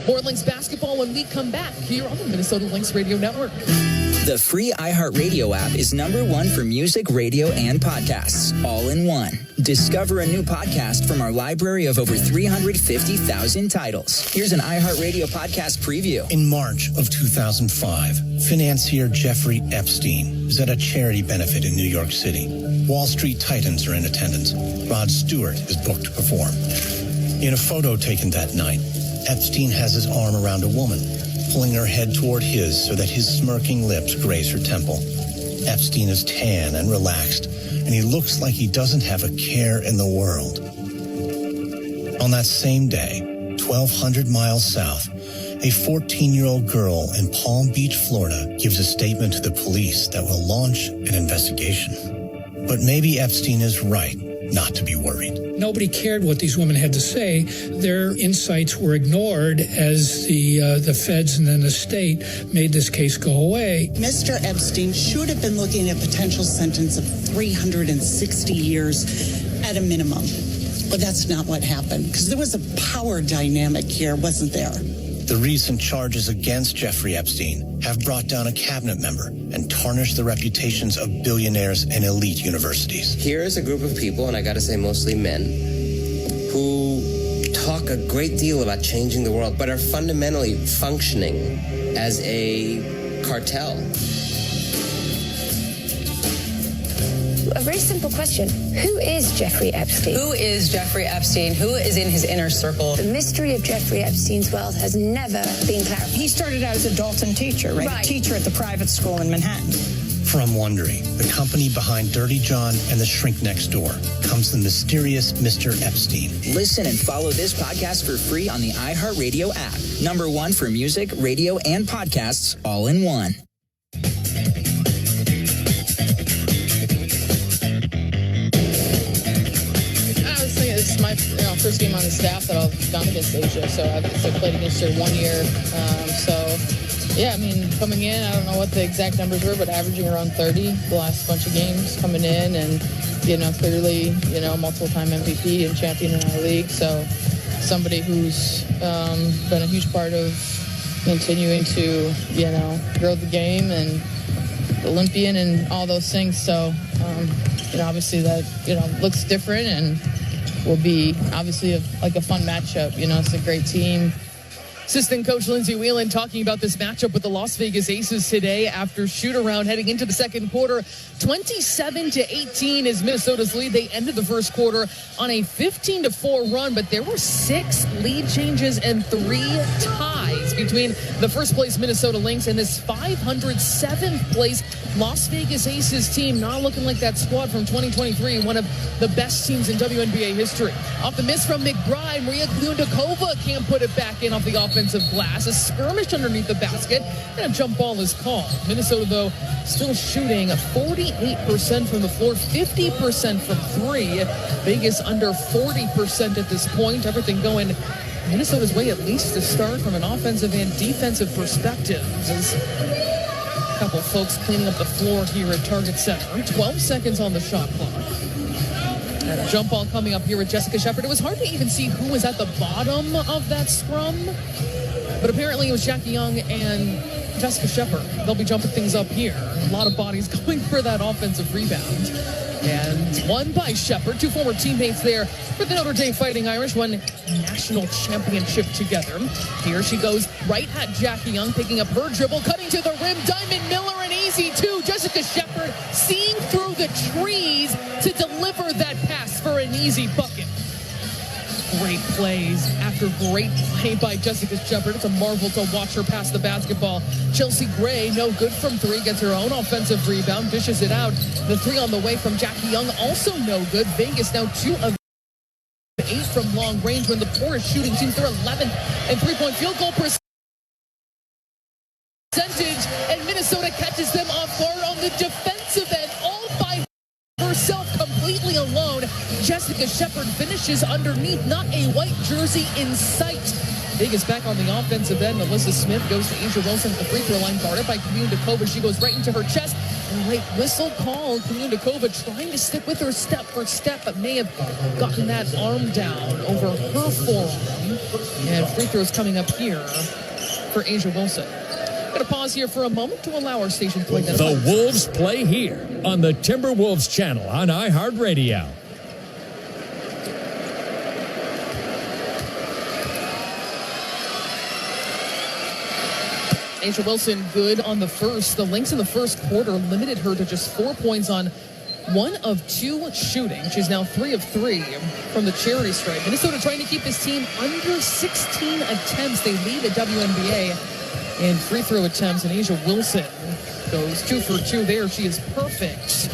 More Lynx basketball when we come back here on the Minnesota Lynx Radio Network. The free iHeartRadio app is #1 for music, radio, and podcasts, all in one. Discover a new podcast from our library of over 350,000 titles. Here's an iHeartRadio podcast preview. In March of 2005, financier Jeffrey Epstein is at a charity benefit in New York City. Wall Street titans are in attendance. Rod Stewart is booked to perform. In a photo taken that night, Epstein has his arm around a woman, pulling her head toward his so that his smirking lips graze her temple. Epstein is tan and relaxed, and he looks like he doesn't have a care in the world. On that same day, 1,200 miles south, a 14-year-old girl in Palm Beach, Florida, gives a statement to the police that will launch an investigation. But maybe Epstein is right not to be worried. Nobody cared what these women had to say. Their insights were ignored as the feds and then the state made this case go away. Mr. Epstein should have been looking at a potential sentence of 360 years at a minimum. But that's not what happened, because there was a power dynamic here, wasn't there? The recent charges against Jeffrey Epstein have brought down a cabinet member and tarnished the reputations of billionaires and elite universities. Here is a group of people, and I gotta say mostly men, who talk a great deal about changing the world, but are fundamentally functioning as a cartel. A very simple question. Who is Jeffrey Epstein? Who is Jeffrey Epstein? Who is in his inner circle? The mystery of Jeffrey Epstein's wealth has never been clarified. He started out as a Dalton teacher, right? A teacher at the private school in Manhattan. From Wondery, the company behind Dirty John and The Shrink Next Door, comes the mysterious Mr. Epstein. Listen and follow this podcast for free on the iHeartRadio app. #1 for music, radio, and podcasts, all in one. This is my first game on the staff that I've gone against Asia, so I've played against her 1 year. Yeah, I mean, coming in, I don't know what the exact numbers were, but averaging around 30 the last bunch of games coming in, and, clearly, multiple-time MVP and champion in our league, so somebody who's been a huge part of continuing to, grow the game and Olympian and all those things, so, obviously that, looks different and will be obviously a fun matchup. It's a great team. Assistant coach Lindsey Whelan talking about this matchup with the Las Vegas Aces today after shoot-around heading into the second quarter. 27-18 is Minnesota's lead. They ended the first quarter on a 15-4 run, but there were 6 lead changes and 3 ties between the first-place Minnesota Lynx and this 507th-place Las Vegas Aces team. Not looking like that squad from 2023, one of the best teams in WNBA history. Off the miss from McBride, Maria Kliundakova can't put it back in off the offensive glass. A skirmish underneath the basket, and a jump ball is called. Minnesota, though, still shooting 48% from the floor, 50% from 3. Vegas under 40% at this point. Everything going Minnesota's way, at least to start from an offensive and defensive perspective. There's a couple folks cleaning up the floor here at Target Center. 12 seconds on the shot clock. And a jump ball coming up here with Jessica Shepard. It was hard to even see who was at the bottom of that scrum, but apparently it was Jackie Young and Jessica Shepard. They'll be jumping things up here. A lot of bodies going for that offensive rebound. And won by Shepard. 2 former teammates there for the Notre Dame Fighting Irish. Won national championship together. Here she goes right at Jackie Young, picking up her dribble, cutting to the rim. Diamond Miller, an easy 2. Jessica Shepard seeing through the trees to deliver that pass for an easy bucket. Great plays after great play by Jessica Shepard. It's a marvel to watch her pass the basketball. Chelsea Gray, no good from 3, gets her own offensive rebound, dishes it out. The 3 on the way from Jackie Young, also no good. Vegas now 2 of 8 from long range when the poorest shooting teams. They're 11th and 3-point field goal percentage, and Minnesota catches them off guard on the defensive end, all by herself, completely alone. Jessica Shepard finishes underneath, not a white jersey in sight. Vegas back on the offensive end. Alyssa Smith goes to Asia Wilson at the free throw line, guarded by Kliundakova. She goes right into her chest, late whistle called. Kliundakova trying to stick with her step for step, but may have gotten that arm down over her forearm. And free throws coming up here for A'ja Wilson. Going to pause here for a moment to allow our station to identify. The Wolves play here on the Timberwolves channel on iHeartRadio. A'ja Wilson good on the first. The Lynx in the first quarter limited her to just 4 points on 1 of 2 shooting. She's now 3 of 3 from the charity stripe. Minnesota trying to keep this team under 16 attempts. They lead the WNBA in free throw attempts, and A'ja Wilson goes 2 for 2 there. She is perfect.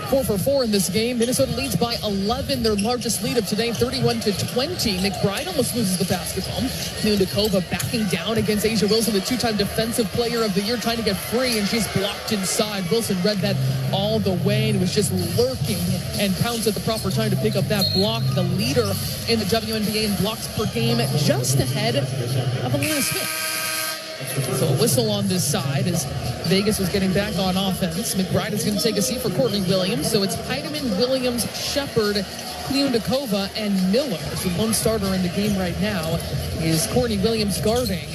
4 for 4 in this game. Minnesota leads by 11, their largest lead of today, 31-20. McBride almost loses the basketball. Kliundakova backing down against A'ja Wilson, the 2-time defensive player of the year, trying to get free, and she's blocked inside. Wilson read that all the way and was just lurking and pounced at the proper time to pick up that block. The leader in the WNBA in blocks per game, just ahead of Alana Smith. So a whistle on this side as Vegas was getting back on offense. McBride is going to take a seat for Courtney Williams. So it's Heidemann, Williams, Shepard, Kliundakova, and Miller. So the lone starter in the game right now is Courtney Williams guarding.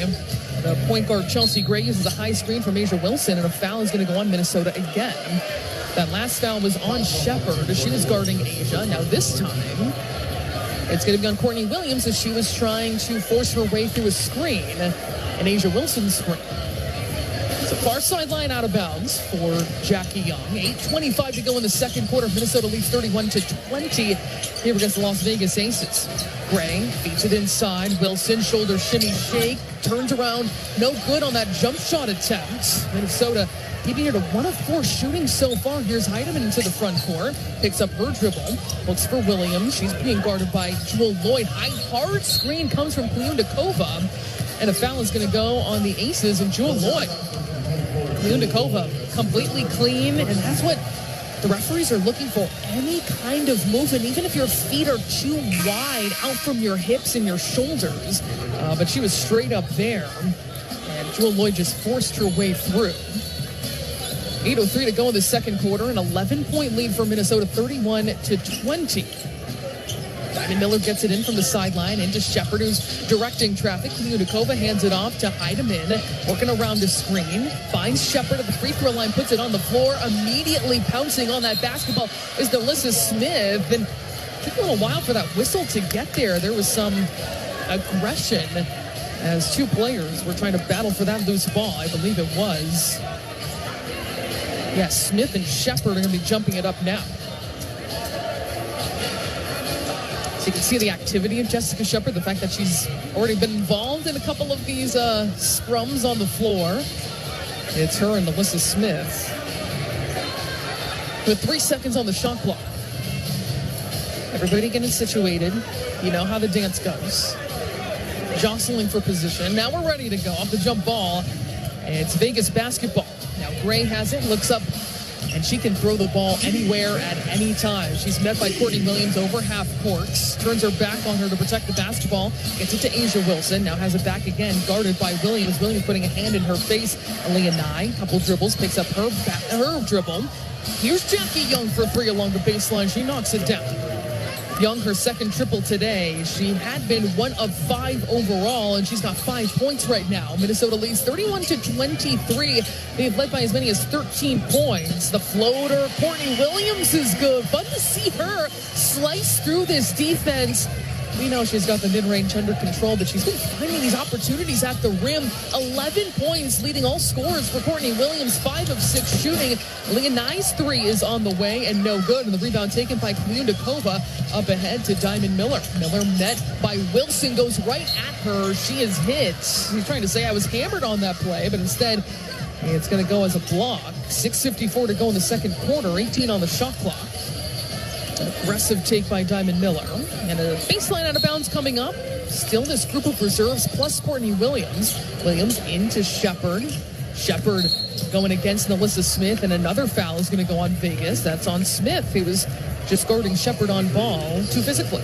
The point guard Chelsea Gray uses a high screen from A'ja Wilson, and a foul is going to go on Minnesota again. That last foul was on Shepard. She was guarding A'ja. Now this time, it's going to be on Courtney Williams as she was trying to force her way through a screen. And A'ja Wilson's screen. It's a far sideline out of bounds for Jackie Young. 8:25 to go in the second quarter. Minnesota leads 31-20 here against the Las Vegas Aces. Gray feeds it inside. Wilson, shoulder shimmy shake. Turns around. No good on that jump shot attempt. Minnesota keeping her to 1 of 4 shooting so far. Here's Heidemann into the front court. Picks up her dribble. Looks for Williams. She's being guarded by Jewel Lloyd. Hard screen comes from Kliundakova. And a foul is going to go on the Aces and Jewel Lloyd. Kliundakova completely clean, and that's what the referees are looking for. Any kind of movement, even if your feet are too wide out from your hips and your shoulders. But she was straight up there, and Jewel Lloyd just forced her way through. 8:03 to go in the second quarter, an 11-point lead for Minnesota, 31-20. Diamond Miller gets it in from the sideline into Shepard, who's directing traffic. Kliundakova hands it off to Heidemann, working around the screen. Finds Shepard at the free throw line, puts it on the floor. Immediately pouncing on that basketball is Delissa Smith. And it took a little while for that whistle to get there. There was some aggression as 2 players were trying to battle for that loose ball. I believe it was. Yes, Smith and Shepard are going to be jumping it up now. So you can see the activity of Jessica Shepard, the fact that she's already been involved in a couple of these scrums on the floor. It's her and Delissa Smith. With 3 seconds on the shot clock. Everybody getting situated. You know how the dance goes. Jostling for position. Now we're ready to go off the jump ball. It's Vegas basketball. Now Gray has it, looks up, and she can throw the ball anywhere at any time. She's met by Courtney Williams over half court. Turns her back on her to protect the basketball. Gets it to A'ja Wilson. Now has it back again, guarded by Williams. Williams putting a hand in her face. Aaliyah Nye, couple dribbles, picks up her dribble. Here's Jackie Young for 3 along the baseline. She knocks it down. Young, her second triple today. She had been 1 of 5 overall, and she's got 5 points right now. Minnesota leads 31-23. They've led by as many as 13 points. The floater, Courtney Williams is good. Fun to see her slice through this defense. We know she's got the mid-range under control, but she's been finding these opportunities at the rim. 11 points, leading all scorers for Courtney Williams. 5 of 6 shooting. Leah Nye's 3 is on the way and no good. And the rebound taken by Kliundakova up ahead to Diamond Miller. Miller met by Wilson, goes right at her. She is hit. He's trying to say I was hammered on that play, but instead it's going to go as a block. 6:54 to go in the second quarter. 18 on the shot clock. An aggressive take by Diamond Miller. And a baseline out of bounds coming up. Still this group of reserves plus Courtney Williams. Williams into Shepard. Shepard going against Delissa Smith. And another foul is going to go on Vegas. That's on Smith, who was just guarding Shepard on ball too physically.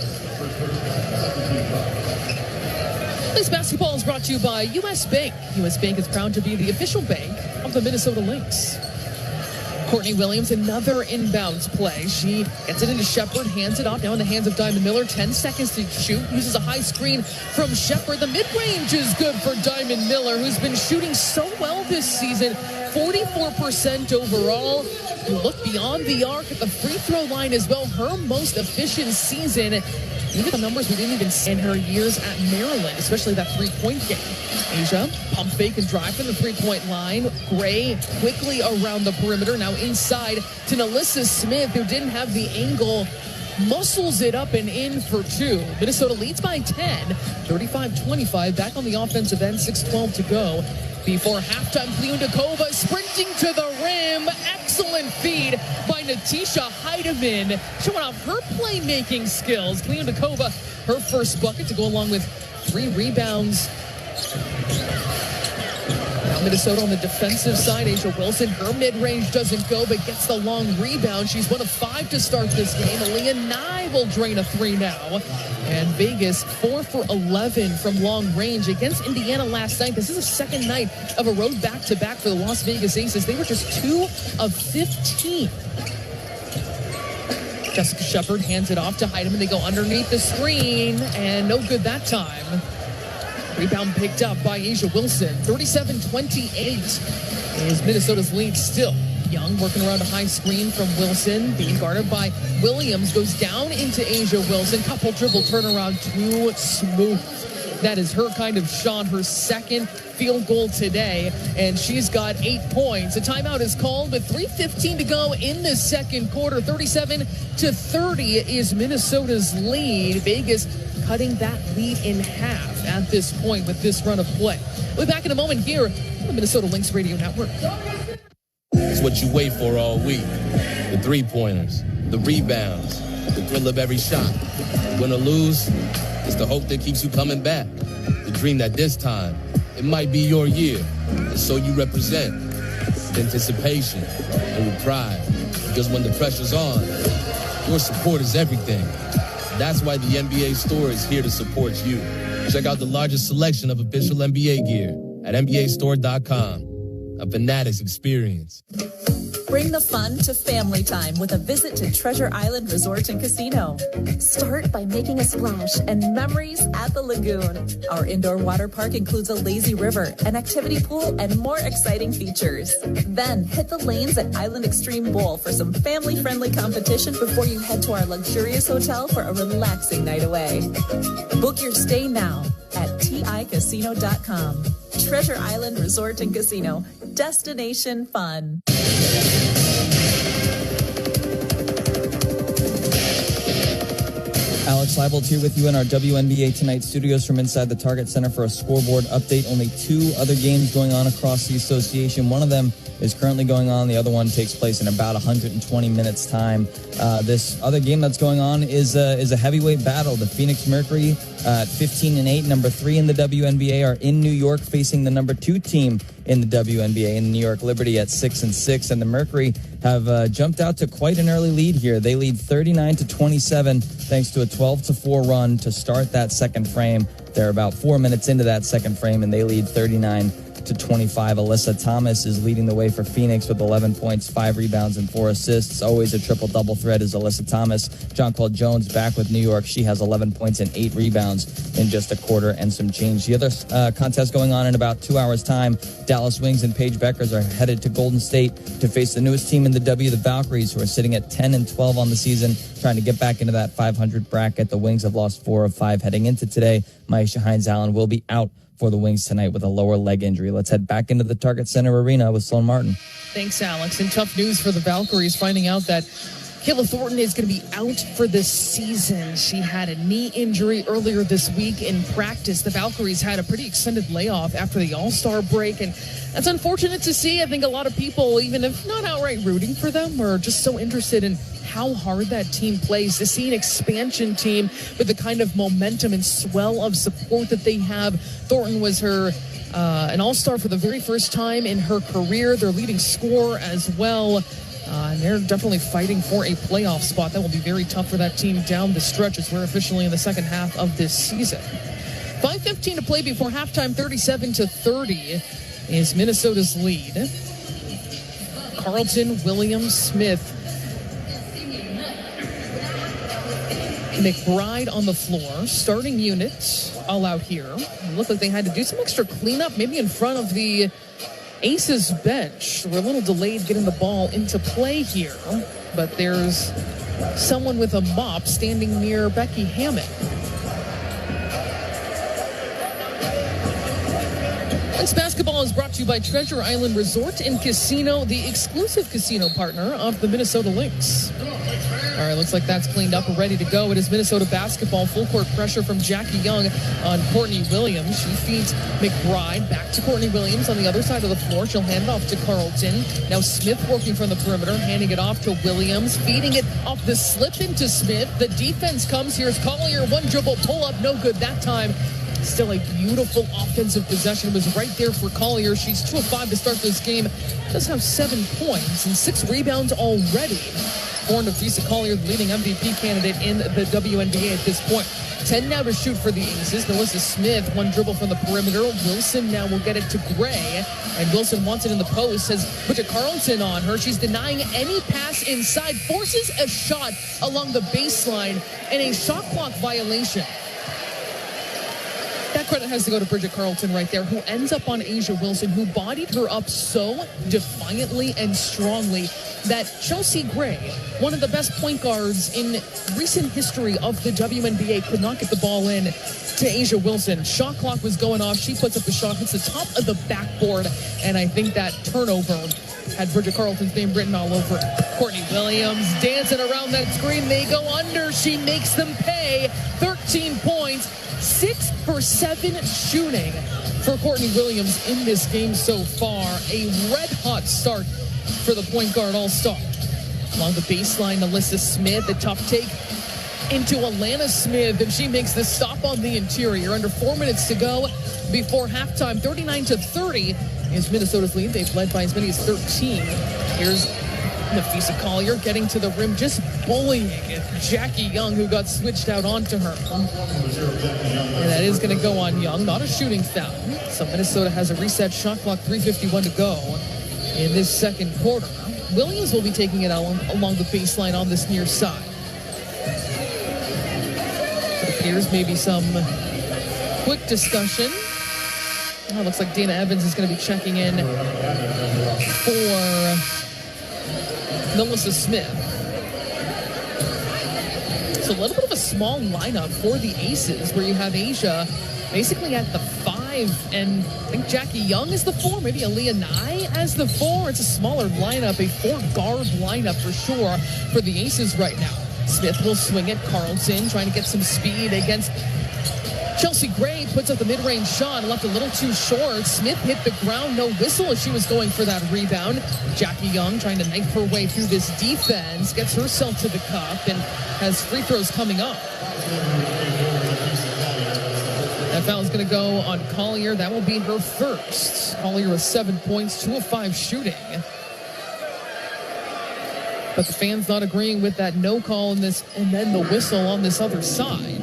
This basketball is brought to you by U.S. Bank. U.S. Bank is proud to be the official bank of the Minnesota Lynx. Courtney Williams, another inbounds play. She gets it into Shepard, hands it off, now in the hands of Diamond Miller. 10 seconds to shoot, uses a high screen from Shepard. The mid-range is good for Diamond Miller, who's been shooting so well this season. 44% overall. You look beyond the arc at the free throw line as well. Her most efficient season. Look at the numbers we didn't even see in her years at Maryland, especially that three-point game. Asia, pump fake and drive from the three-point line. Gray quickly around the perimeter. Now inside to Nalissa Smith, who didn't have the angle. Muscles it up and in for two. Minnesota leads by 10, 35-25. Back on the offensive end, 6:12 to go. Before halftime, Kliundakova sprinting to the rim. Excellent feed by Natisha Heidemann, showing off her playmaking skills. Kliundakova, her first bucket to go along with 3 rebounds. Now Minnesota on the defensive side. Asia Wilson, her mid-range doesn't go, but gets the long rebound. She's 1 of 5 to start this game. Aaliyah Nye will drain a 3 now. And Vegas 4 for 11 from long range against Indiana last night. This is the second night of a road back-to-back for the Las Vegas Aces. They were just 2 of 15. Jessica Shepard hands it off to Heidemann. They go underneath the screen, and no good that time. Rebound picked up by Asia Wilson. 37-28 is Minnesota's lead still. Young working around a high screen from Wilson, being guarded by Williams, goes down into Asia Wilson. Couple dribble turnaround, too smooth. That is her kind of shot, her second field goal today, and she's got 8 points. A timeout is called with 3:15 to go in the second quarter. 37-30 is Minnesota's lead. Vegas cutting that lead in half at this point with this run of play. We'll be back in a moment here on the Minnesota Lynx Radio Network. It's what you wait for all week. The three-pointers, the rebounds, the thrill of every shot. Win or lose, it's the hope that keeps you coming back. The dream that this time, it might be your year. And so you represent with anticipation and with pride. Because when the pressure's on, your support is everything. That's why the NBA store is here to support you. Check out the largest selection of official NBA gear at NBAstore.com. A Fanatics experience. Bring the fun to family time with a visit to Treasure Island Resort and Casino. Start by making a splash and memories at the lagoon. Our indoor water park includes a lazy river, an activity pool, and more exciting features. Then hit the lanes at Island Extreme Bowl for some family-friendly competition before you head to our luxurious hotel for a relaxing night away. Book your stay now at TICasino.com. Treasure Island Resort and Casino. Destination fun. Alex Leibold here with you in our WNBA Tonight studios from inside the Target Center for a scoreboard update. Only 2 other games going on across the association. One of them is currently going on. The other one takes place in about 120 minutes time. This other game that's going on is a heavyweight battle. The Phoenix Mercury at 15-8, number 3 in the WNBA, are in New York facing the number 2 team in the WNBA, in New York Liberty, at 6-6. And the Mercury have jumped out to quite an early lead here. They lead 39-27 thanks to a 12-4 run to start that second frame. They're about 4 minutes into that second frame, and they lead 39-25. Alyssa Thomas is leading the way for Phoenix with 11 points, 5 rebounds, and 4 assists. Always a triple-double threat is Alyssa Thomas. Jonquel Jones back with New York. She has 11 points and 8 rebounds in just a quarter and some change. The other contest going on in about 2 hours' time, Dallas Wings and Paige Beckers are headed to Golden State to face the newest team in the W, the Valkyries, who are sitting at 10-12 on the season, trying to get back into that 500 bracket. The Wings have lost 4 of 5 heading into today. Myesha Hines-Allen will be out for the Wings tonight with a lower leg injury. Let's head back into the Target Center Arena with Sloan Martin. Thanks, Alex. And tough news for the Valkyries, finding out that Kayla Thornton is going to be out for this season. She had a knee injury earlier this week in practice. The Valkyries had a pretty extended layoff after the All-Star break, and that's unfortunate to see. I think a lot of people, even if not outright rooting for them, are just so interested in how hard that team plays. To see an expansion team with the kind of momentum and swell of support that they have. Thornton was an all-star for the very first time in her career. Their leading scorer as well. And they're definitely fighting for a playoff spot. That will be very tough for that team down the stretch as we're officially in the second half of this season. 5:15 to play before halftime. 37-30 is Minnesota's lead. Carlton, Williams, Smith, McBride on the floor. Starting unit all out here. It looked like they had to do some extra cleanup, maybe in front of the Aces bench. We're a little delayed getting the ball into play here, but there's someone with a mop standing near Becky Hammond. This basketball is brought to you by Treasure Island Resort and Casino, the exclusive casino partner of the Minnesota Lynx. All right, looks like that's cleaned up and ready to go. It is Minnesota basketball. Full court pressure from Jackie Young on Courtney Williams. She feeds McBride back to Courtney Williams on the other side of the floor. She'll hand it off to Carlton. Now Smith working from the perimeter, handing it off to Williams, feeding it off the slip into Smith. The defense comes. Here's Collier. One dribble pull up, no good that time. Still a beautiful offensive possession. Was right there for Collier. She's 2 of 5 to start this game. Does have 7 points and 6 rebounds already. For Napheesa Collier, the leading MVP candidate in the WNBA at this point. 10 now to shoot for the Aces. Nalissa Smith, one dribble from the perimeter. Wilson now will get it to Gray. And Wilson wants it in the post. Has Bridget Carlton on her. She's denying any pass inside. Forces a shot along the baseline and a shot clock violation. That credit has to go to Bridget Carlton right there, who ends up on A'ja Wilson, who bodied her up so defiantly and strongly that Chelsea Gray, one of the best point guards in recent history of the WNBA, could not get the ball in to A'ja Wilson. Shot clock was going off. She puts up the shot, hits the top of the backboard, and I think that turnover had Bridget Carlton's name written all over it. Courtney Williams dancing around that screen. They go under. She makes them pay. 13 points. 6 for 7 shooting for Courtney Williams in this game so far. A red-hot start for the point guard all-star. Along the baseline, Nalissa Smith, the tough take into Alana Smith, and she makes the stop on the interior. Under 4 minutes to go before halftime. 39-30 is Minnesota's lead. They've led by as many as 13. Here's Napheesa Collier getting to the rim, just bullying Jackie Young, who got switched out onto her. And that is going to go on Young, not a shooting foul. So Minnesota has a reset shot clock, 3:51 to go in this second quarter. Williams will be taking it along the baseline on this near side. It appears maybe some quick discussion. Oh, looks like Dana Evans is going to be checking in for Nalissa Smith. So a little bit of a small lineup for the Aces, where you have A'ja basically at the 5, and I think Jackie Young is the 4, maybe Aaliyah Nye as the 4. It's a smaller lineup, a 4-guard lineup for sure for the Aces right now. Smith will swing it. Carlton trying to get some speed against Chelsea Gray, puts up the mid-range shot, left a little too short. Smith hit the ground, no whistle as she was going for that rebound. Jackie Young trying to knife her way through this defense, gets herself to the cup and has free throws coming up. That foul is going to go on Collier. That will be her first. Collier with 7 points, 2 of 5 shooting. But the fans not agreeing with that no call in this, and then the whistle on this other side.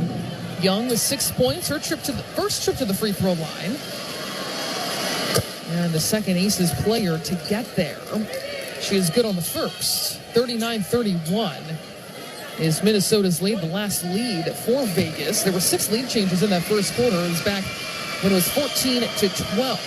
Young with 6 points, her first trip to the free throw line. And the second Aces player to get there. She is good on the first. 39-31 is Minnesota's lead, the last lead for Vegas. There were 6 lead changes in that first quarter. It was back when it was 14-12.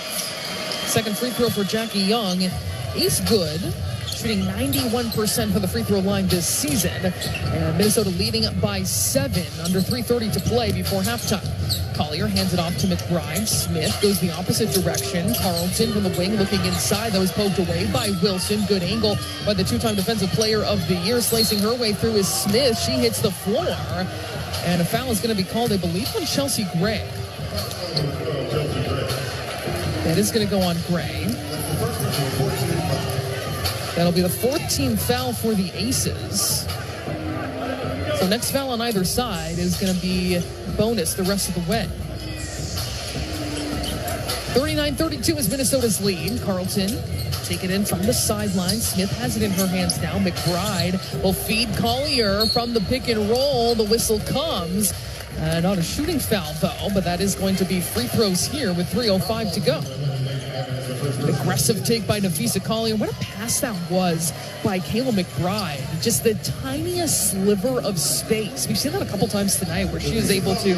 Second free throw for Jackie Young is good, shooting 91% from the free throw line this season. And Minnesota leading by 7, under 3:30 to play before halftime. Collier hands it off to McBride. Smith goes the opposite direction. Carlton from the wing looking inside. That was poked away by Wilson. Good angle by the 2-time defensive player of the year. Slicing her way through is Smith. She hits the floor. And a foul is going to be called, I believe, on Chelsea Gray. That is going to go on Gray. That'll be the 4th team foul for the Aces. So next foul on either side is going to be bonus the rest of the way. 39-32 is Minnesota's lead. Carlton take it in from the sideline. Smith has it in her hands now. McBride will feed Collier from the pick and roll. The whistle comes. Not a shooting foul, though, but that is going to be free throws here with 3:05 to go. An aggressive take by Napheesa Collier. What a pass that was by Kayla McBride. Just the tiniest sliver of space. We've seen that a couple times tonight where she was able to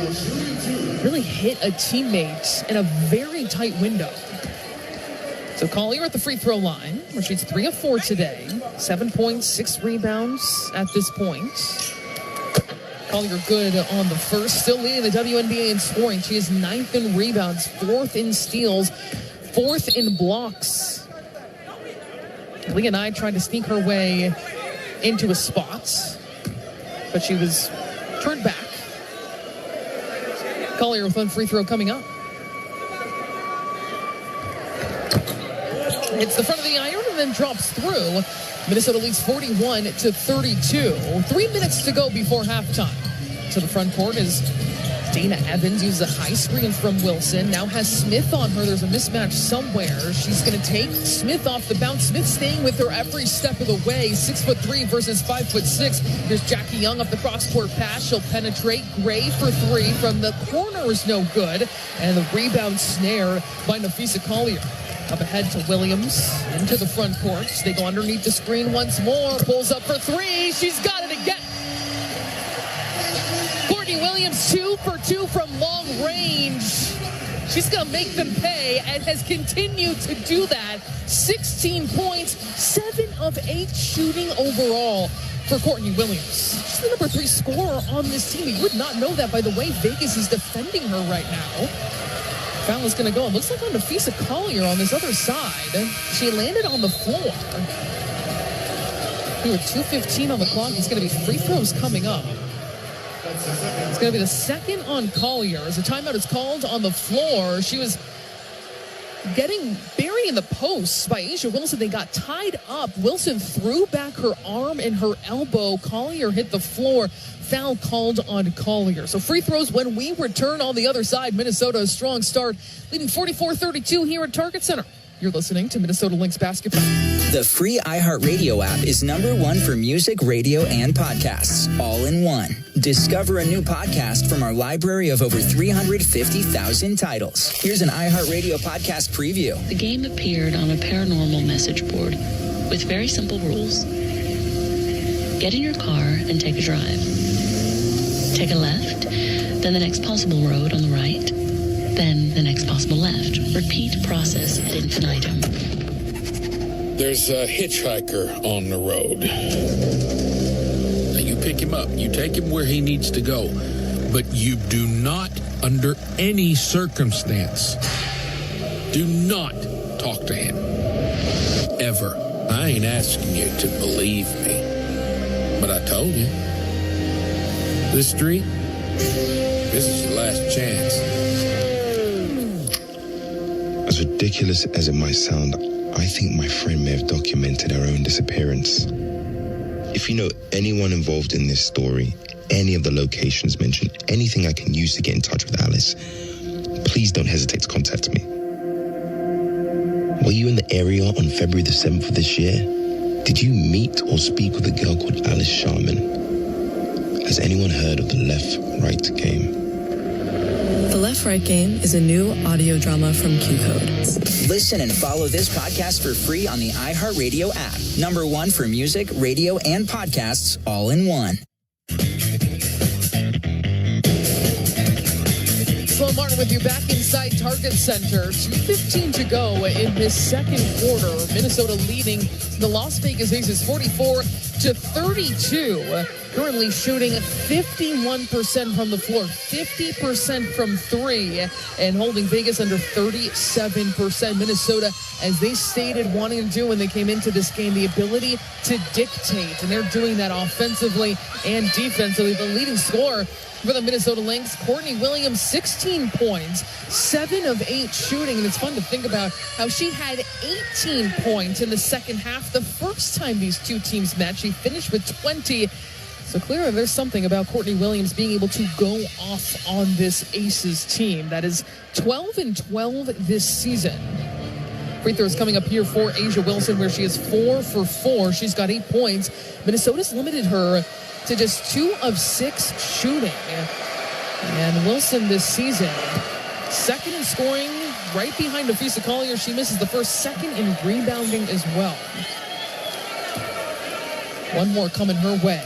really hit a teammate in a very tight window. So Collier at the free throw line, where she's 3 of 4 today. 7 points, 6 rebounds at this point. Collier good on the first, still leading the WNBA in scoring. She is 9th in rebounds, 4th in steals, 4th in blocks. Leah Knight tried to sneak her way into a spot, but she was turned back. Collier with one free throw coming up. Hits the front of the iron and then drops through. Minnesota leads 41-32. 3 minutes to go before halftime. To the front court is Dana Evans, uses a high screen from Wilson. Now has Smith on her. There's a mismatch somewhere. She's going to take Smith off the bounce. Smith staying with her every step of the way. 6'3" versus 5'6". Here's Jackie Young up the cross-court pass. She'll penetrate. Gray for 3 from the corner is no good. And the rebound snare by Napheesa Collier. Up ahead to Williams, into the front court. They go underneath the screen once more. Pulls up for 3. She's got it again. Courtney Williams, 2 for 2 from long range. She's going to make them pay and has continued to do that. 16 points, 7 of 8 shooting overall for Courtney Williams. She's the number 3 scorer on this team. You would not know that by the way Vegas is defending her right now. Foul is going to go. It looks like on Napheesa Collier on this other side. She landed on the floor. We were 2:15 on the clock. It's going to be free throws coming up. It's going to be the second on Collier. As a timeout is called on the floor, she was getting buried in the posts by A'ja Wilson. They got tied up. Wilson threw back her arm and her elbow. Collier hit the floor. Foul called on Collier. So free throws when we return on the other side. Minnesota, a strong start, leading 44-32 here at Target Center. You're listening to Minnesota Lynx basketball. The free iHeartRadio app is #1 for music, radio, and podcasts, all in one. Discover a new podcast from our library of over 350,000 titles. Here's an iHeartRadio podcast preview. The game appeared on a paranormal message board with very simple rules. Get in your car and take a drive. Take a left, then the next possible road on the right, then the next possible left. Repeat process ad infinitum. There's a hitchhiker on the road. Now you pick him up. You take him where he needs to go. But you do not, under any circumstance, do not talk to him. Ever. I ain't asking you to believe me. But I told you. This street, this is your last chance. As ridiculous as it might sound, I think my friend may have documented her own disappearance. If you know anyone involved in this story, any of the locations mentioned, anything I can use to get in touch with Alice, please don't hesitate to contact me. Were you in the area on February the 7th of this year? Did you meet or speak with a girl called Alice Sharman? Has anyone heard of the Left-Right game? The Left-Right Game is a new audio drama from Q-Code. Listen and follow this podcast for free on the iHeartRadio app. #1 for music, radio, and podcasts, all in one. Sloan Martin with you back inside Target Center. 2:15 to go in this second quarter. Minnesota leading the Las Vegas Aces 44-32. Currently shooting 51% from the floor, 50% from 3, and holding Vegas under 37%. Minnesota, as they stated wanting to do when they came into this game, the ability to dictate, and they're doing that offensively and defensively. The leading scorer for the Minnesota Lynx, Courtney Williams, 16 points, 7 of 8 shooting. And it's fun to think about how she had 18 points in the second half. The first time these two teams met, she finished with 20. So clearly there's something about Courtney Williams being able to go off on this Aces team. That is 12-12 this season. Free throws coming up here for A'ja Wilson, where she is 4 for 4. She's got 8 points. Minnesota's limited her to just 2 of 6 shooting. And Wilson this season, second in scoring right behind Nafisa Collier. She misses the first, second in rebounding as well. One more coming her way.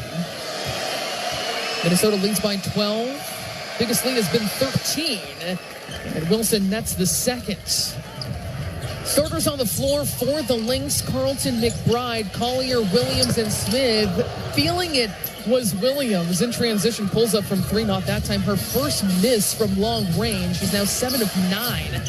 Minnesota leads by 12. Biggest lead has been 13. And Wilson nets the second. Starters on the floor for the Lynx: Carlton, McBride, Collier, Williams, and Smith. Feeling it was Williams in transition, pulls up from three, not that time. Her first miss from long range. She's now 7 of 9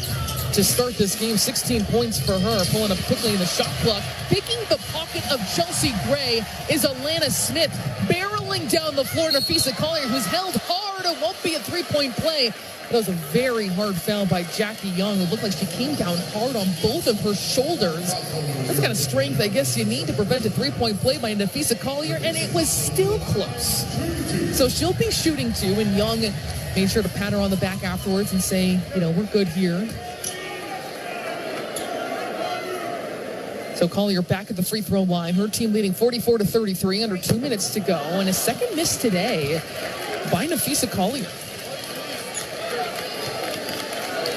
to start this game. 16 points for her, pulling up quickly in the shot clock. Picking the pocket of Chelsea Gray is Alana Smith, barreling down the floor. Nafisa Collier, who's held hard. It won't be a three-point play. That was a very hard foul by Jackie Young. It looked like she came down hard on both of her shoulders. That's the kind of strength I guess you need to prevent a three-point play by Nafisa Collier, and it was still close. So she'll be shooting two, and Young made sure to pat her on the back afterwards and say, we're good here. So Collier back at the free throw line. Her team leading 44-33, under 2 minutes to go. And a second miss today by Nafisa Collier.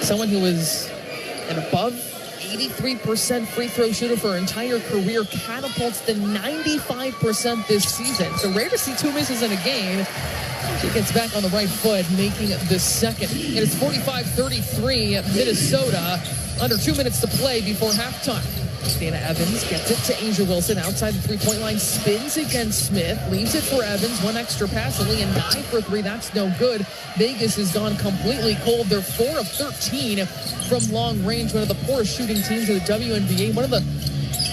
Someone who is an above 83% free throw shooter for her entire career, catapults to 95% this season. So rare to see two misses in a game. She gets back on the right foot, making the second. And it's 45-33 at Minnesota. Under 2 minutes to play before halftime. Dana Evans gets it to Asia Wilson outside the three-point line, spins against Smith, leaves it for Evans, one extra pass, only a 9 for 3. That's no good. Vegas has gone completely cold. They're 4 of 13 from long range, one of the poorest shooting teams in the WNBA, one of the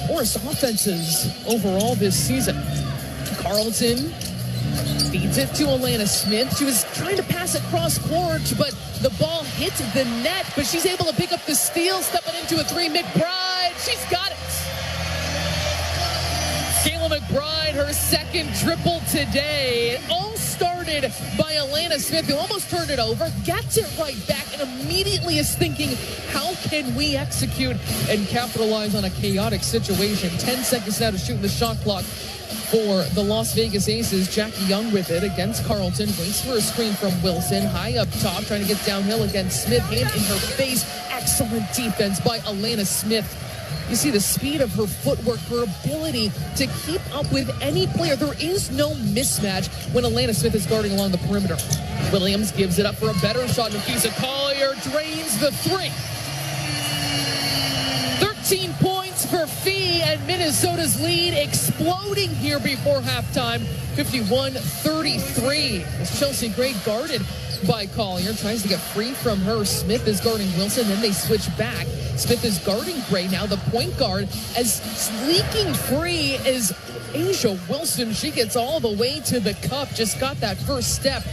poorest offenses overall this season. Carlton feeds it to Alana Smith. She was trying to pass it cross court, but the ball hit the net, but she's able to pick up the steal, stepping into a three. McBride, she's got it. Kayla McBride, her second triple today. It all started by Alana Smith, who almost turned it over, gets it right back, and immediately is thinking, how can we execute and capitalize on a chaotic situation? 10 seconds now to shoot in the shot clock for the Las Vegas Aces. Jackie Young with it against Carlton. Waits for a screen from Wilson. High up top, trying to get downhill against Smith. Hand in her face. Excellent defense by Alana Smith. You see the speed of her footwork, her ability to keep up with any player. There is no mismatch when Alana Smith is guarding along the perimeter. Williams gives it up for a better shot. Nafisa Collier drains the three. 13 points for Fee, and Minnesota's lead exploding here before halftime. 51-33. As Chelsea Gray guarded by Collier, tries to get free from her. Smith is guarding Wilson, then they switch back. Smith is guarding Gray, now the point guard, as leaking free is Asia Wilson. She gets all the way to the cup, just got that first step,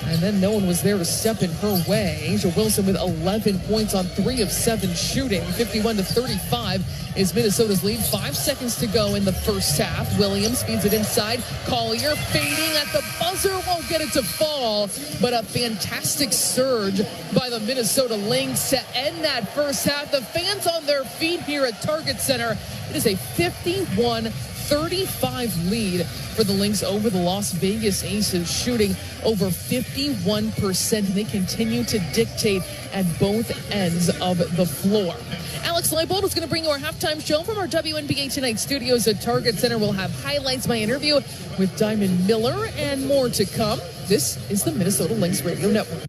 and then no one was there to step in her way. Asia Wilson with 11 points on 3 of 7 shooting. 51-35 is Minnesota's lead. 5 seconds to go in the first half. Williams feeds it inside. Collier fading at the buzzer, won't get it to fall, but a fantastic surge by the Minnesota Lynx to end that first half. The fans on their feet here at Target Center. It is a 51-35 lead for the Lynx over the Las Vegas Aces, shooting over 51%. And they continue to dictate at both ends of the floor. Alex Leibold is going to bring you our halftime show from our WNBA Tonight studios at Target Center. We'll have highlights, my interview with Diamond Miller, and more to come. This is the Minnesota Lynx Radio Network.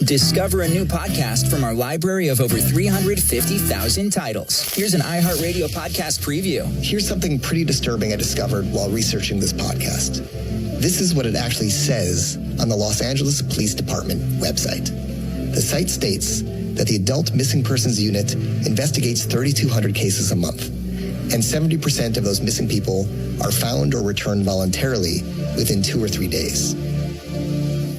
Discover a new podcast from our library of over 350,000 titles. Here's an iHeartRadio podcast preview. Here's something pretty disturbing I discovered while researching this podcast. This is what it actually says on the Los Angeles Police Department website. The site states that the Adult Missing Persons Unit investigates 3,200 cases a month, and 70% of those missing people are found or returned voluntarily within 2 or 3 days.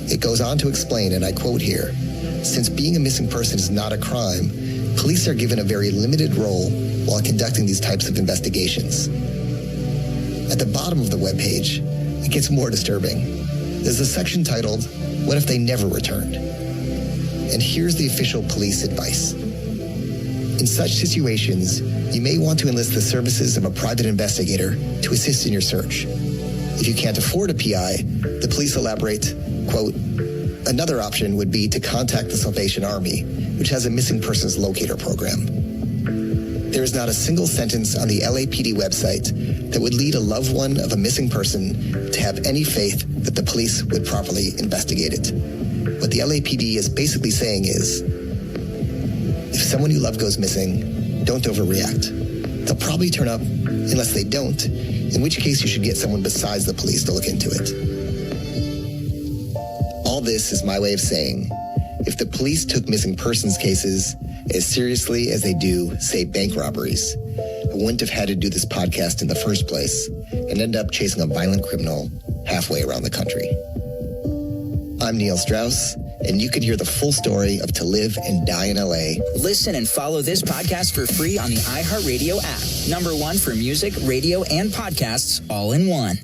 It goes on to explain, and I quote here, since being a missing person is not a crime, police are given a very limited role while conducting these types of investigations. At the bottom of the webpage, it gets more disturbing. There's a section titled, What If They Never Returned? And here's the official police advice. In such situations, you may want to enlist the services of a private investigator to assist in your search. If you can't afford a PI, the police elaborate, quote, Another option would be to contact the Salvation Army, which has a missing persons locator program. There is not a single sentence on the LAPD website that would lead a loved one of a missing person to have any faith that the police would properly investigate it. What the LAPD is basically saying is, if someone you love goes missing, don't overreact. They'll probably turn up unless they don't, in which case you should get someone besides the police to look into it. All this is my way of saying, if the police took missing persons cases as seriously as they do, say, bank robberies, I wouldn't have had to do this podcast in the first place and end up chasing a violent criminal halfway around the country. I'm Neil Strauss, and you can hear the full story of To Live and Die in LA. Listen and follow this podcast for free on the iHeartRadio app. #1 for music, radio, and podcasts all in one.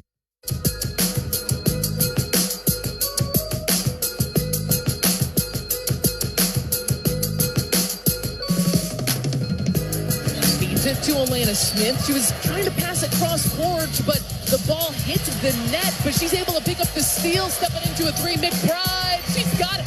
To Alana Smith. She was trying to pass it cross court, but the ball hit the net, but she's able to pick up the steal, stepping into a three. McBride, she's got it.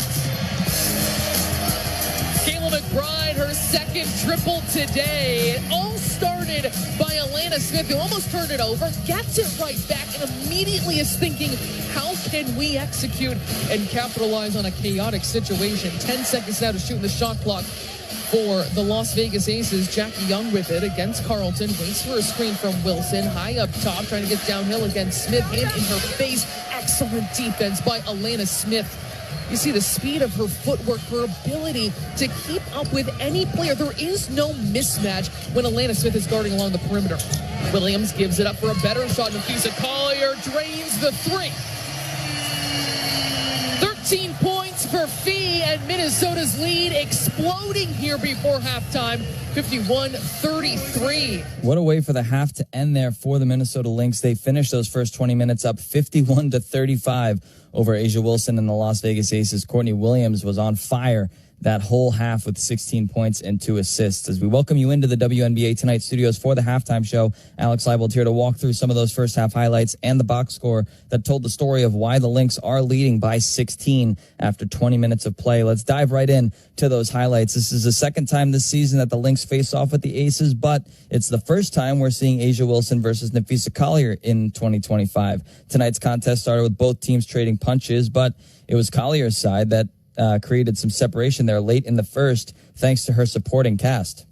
Kayla McBride, her second triple today. It all started by Alana Smith, who almost turned it over, gets it right back, and immediately is thinking, how can we execute and capitalize on a chaotic situation? 10 seconds now to shoot in the shot clock for the Las Vegas Aces. Jackie Young with it against Carlton. Waits for a screen from Wilson. High up top, trying to get downhill against Smith. Hand in her face. Excellent defense by Alana Smith. You see the speed of her footwork, her ability to keep up with any player. There is no mismatch when Alana Smith is guarding along the perimeter. Williams gives it up for a better shot. Nafisa Collier drains the three. 13 points for Fee, and Minnesota's lead exploding here before halftime, 51-33. What a way for the half to end there for the Minnesota Lynx. They finished those first 20 minutes up 51-35 over Asia Wilson and the Las Vegas Aces. Courtney Williams was on fire that whole half with 16 points and 2 assists. As we welcome you into the WNBA Tonight studios for the halftime show, Alex Leibold here to walk through some of those first half highlights and the box score that told the story of why the Lynx are leading by 16 after 20 minutes of play. Let's dive right in to those highlights. This is the second time this season that the Lynx face off with the Aces, but it's the first time we're seeing Asia Wilson versus Nafisa Collier in 2025. Tonight's contest started with both teams trading punches, but it was Collier's side that created some separation there late in the first, thanks to her supporting cast.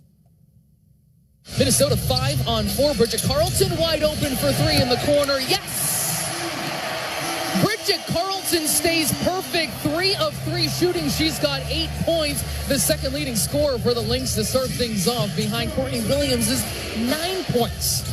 Minnesota 5-on-4. Bridget Carlton wide open for three in the corner. Yes! Bridget Carlton stays perfect. 3 of 3 shooting. She's got 8 points. The second leading scorer for the Lynx to start things off behind Courtney Williams' 9 points.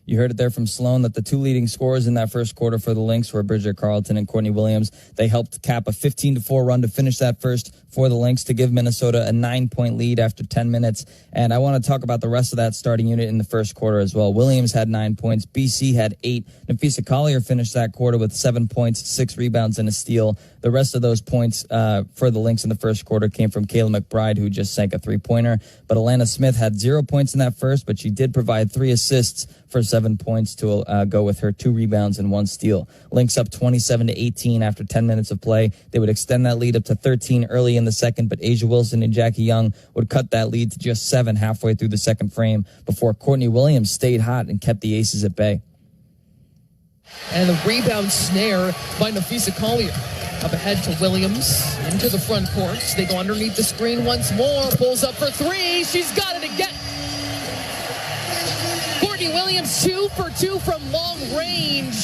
You heard it there from Sloan that the 2 leading scorers in that first quarter for the Lynx were Bridget Carlton and Courtney Williams. They helped cap a 15-4 run to finish that first for the Lynx to give Minnesota a 9-point lead after 10 minutes. And I want to talk about the rest of that starting unit in the first quarter as well. Williams had 9 points. BC had 8. Nafisa Collier finished that quarter with 7 points, 6 rebounds, and a steal. The rest of those points for the Lynx in the first quarter came from Kayla McBride, who just sank a 3-pointer. But Alana Smith had 0 points in that first, but she did provide 3 assists for 7 points to go with her 2 rebounds and 1 steal. Lynx up 27-18 after 10 minutes of play. They would extend that lead up to 13 early in the second, but Asia Wilson and Jackie Young would cut that lead to just 7 halfway through the second frame before Courtney Williams stayed hot and kept the Aces at bay. And the rebound snare by Nafisa Collier. Up ahead to Williams, into the front court. They go underneath the screen once more. Pulls up for 3. She's got it again. Courtney Williams 2 for 2 from long range.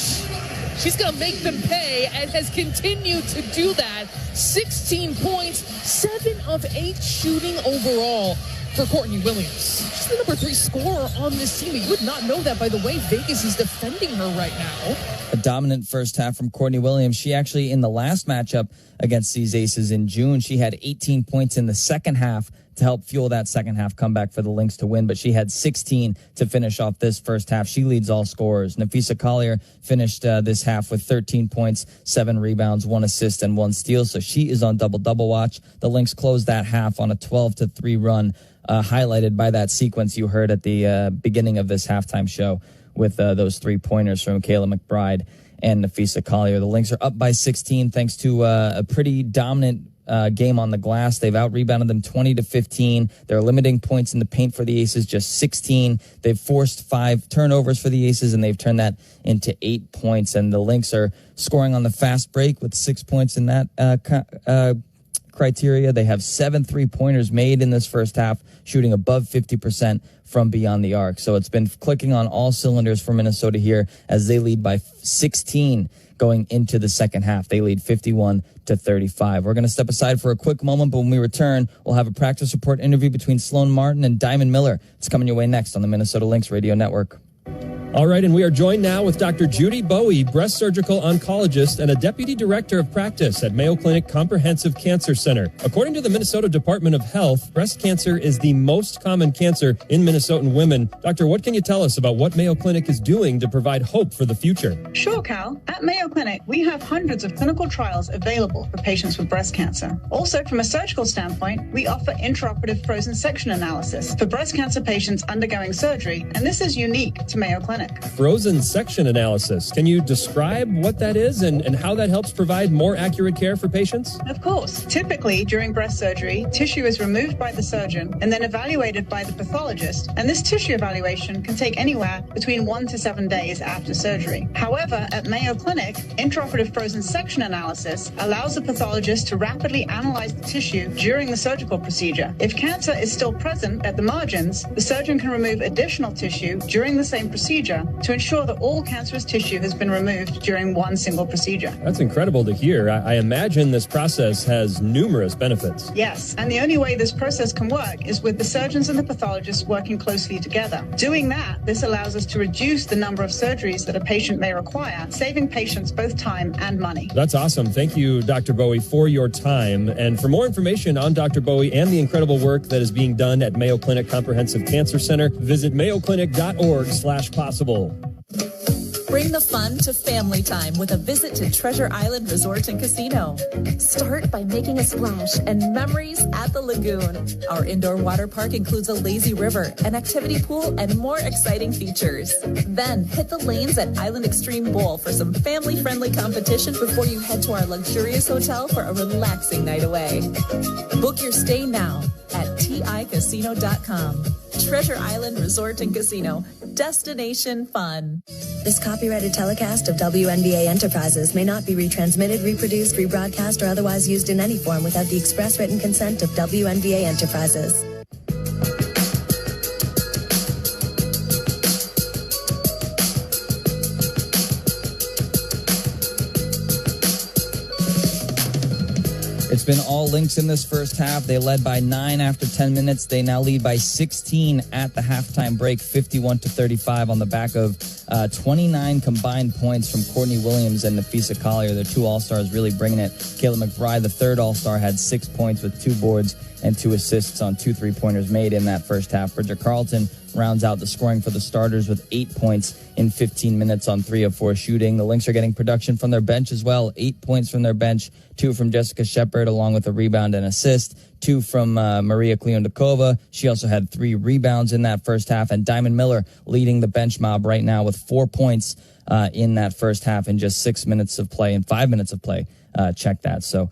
She's going to make them pay and has continued to do that. 16 points, 7 of 8 shooting overall for Courtney Williams. She's the number 3 scorer on this team. You would not know that by the way Vegas is defending her right now. A dominant first half from Courtney Williams. She actually, in the last matchup against these Aces in June, she had 18 points in the second half to help fuel that second half comeback for the Lynx to win, but she had 16 to finish off this first half. She leads all scorers. Nafisa Collier finished this half with 13 points, 7 rebounds, 1 assist, and 1 steal, so she is on double-double watch. The Lynx closed that half on a 12-3 run, highlighted by that sequence you heard at the beginning of this halftime show with those 3-pointers from Kayla McBride and Nafisa Collier. The Lynx are up by 16 thanks to a pretty dominant game on the glass. They've out-rebounded them 20-15. They're limiting points in the paint for the Aces, just 16. They've forced 5 turnovers for the Aces, and they've turned that into 8 points. And the Lynx are scoring on the fast break with 6 points in that criteria. They have 7 3-pointers made in this first half, shooting above 50% from beyond the arc. So it's been clicking on all cylinders for Minnesota here as they lead by 16 going into the second half. They lead 51-35. We're going to step aside for a quick moment, but when we return, we'll have a practice report interview between Sloan Martin and Diamond Miller. It's coming your way next on the Minnesota Lynx Radio Network. All right, and we are joined now with Dr. Judy Bowie, breast surgical oncologist and a deputy director of practice at Mayo Clinic Comprehensive Cancer Center. According to the Minnesota Department of Health, breast cancer is the most common cancer in Minnesotan women. Doctor, what can you tell us about what Mayo Clinic is doing to provide hope for the future? Sure, Cal. At Mayo Clinic, we have hundreds of clinical trials available for patients with breast cancer. Also, from a surgical standpoint, we offer intraoperative frozen section analysis for breast cancer patients undergoing surgery, and this is unique to Mayo Clinic. Frozen section analysis. Can you describe what that is and how that helps provide more accurate care for patients? Of course. Typically, during breast surgery, tissue is removed by the surgeon and then evaluated by the pathologist, and this tissue evaluation can take anywhere between 1 to 7 days after surgery. However, at Mayo Clinic, intraoperative frozen section analysis allows the pathologist to rapidly analyze the tissue during the surgical procedure. If cancer is still present at the margins, the surgeon can remove additional tissue during the same procedure to ensure that all cancerous tissue has been removed during one single procedure. That's incredible to hear. I imagine this process has numerous benefits. Yes, and the only way this process can work is with the surgeons and the pathologists working closely together. Doing that, this allows us to reduce the number of surgeries that a patient may require, saving patients both time and money. That's awesome. Thank you, Dr. Bowie, for your time. And for more information on Dr. Bowie and the incredible work that is being done at Mayo Clinic Comprehensive Cancer Center, visit mayoclinic.org/possible. Bring the fun to family time with a visit to Treasure Island Resort and Casino. Start by making a splash and memories at the lagoon. Our indoor water park includes a lazy river, an activity pool, and more exciting features. Then hit the lanes at Island Extreme Bowl for some family-friendly competition before you head to our luxurious hotel for a relaxing night away. Book your stay now at ticasino.com. Treasure Island Resort and Casino. Destination fun. This copyrighted telecast of WNBA Enterprises may not be retransmitted, reproduced, rebroadcast, or otherwise used in any form without the express written consent of WNBA Enterprises. It's been all Lynx in this first half. They led by 9 after 10 minutes. They now lead by 16 at the halftime break, 51-35 on the back of 29 combined points from Courtney Williams and Nafisa Collier. Their 2 All-Stars really bringing it. Kayla McBride, the 3rd All-Star, had 6 points with 2 boards and 2 assists on 2 3-pointers made in that first half. Bridget Carlton rounds out the scoring for the starters with 8 points in 15 minutes on 3 of 4 shooting. The Lynx are getting production from their bench as well. 8 points from their bench, 2 from Jessica Shepard, along with a rebound and assist, 2 from Maria Kliondakova. She also had 3 rebounds in that first half. And Diamond Miller leading the bench mob right now with 4 points in that first half in just 6 minutes of play and 5 minutes of play. Check that. So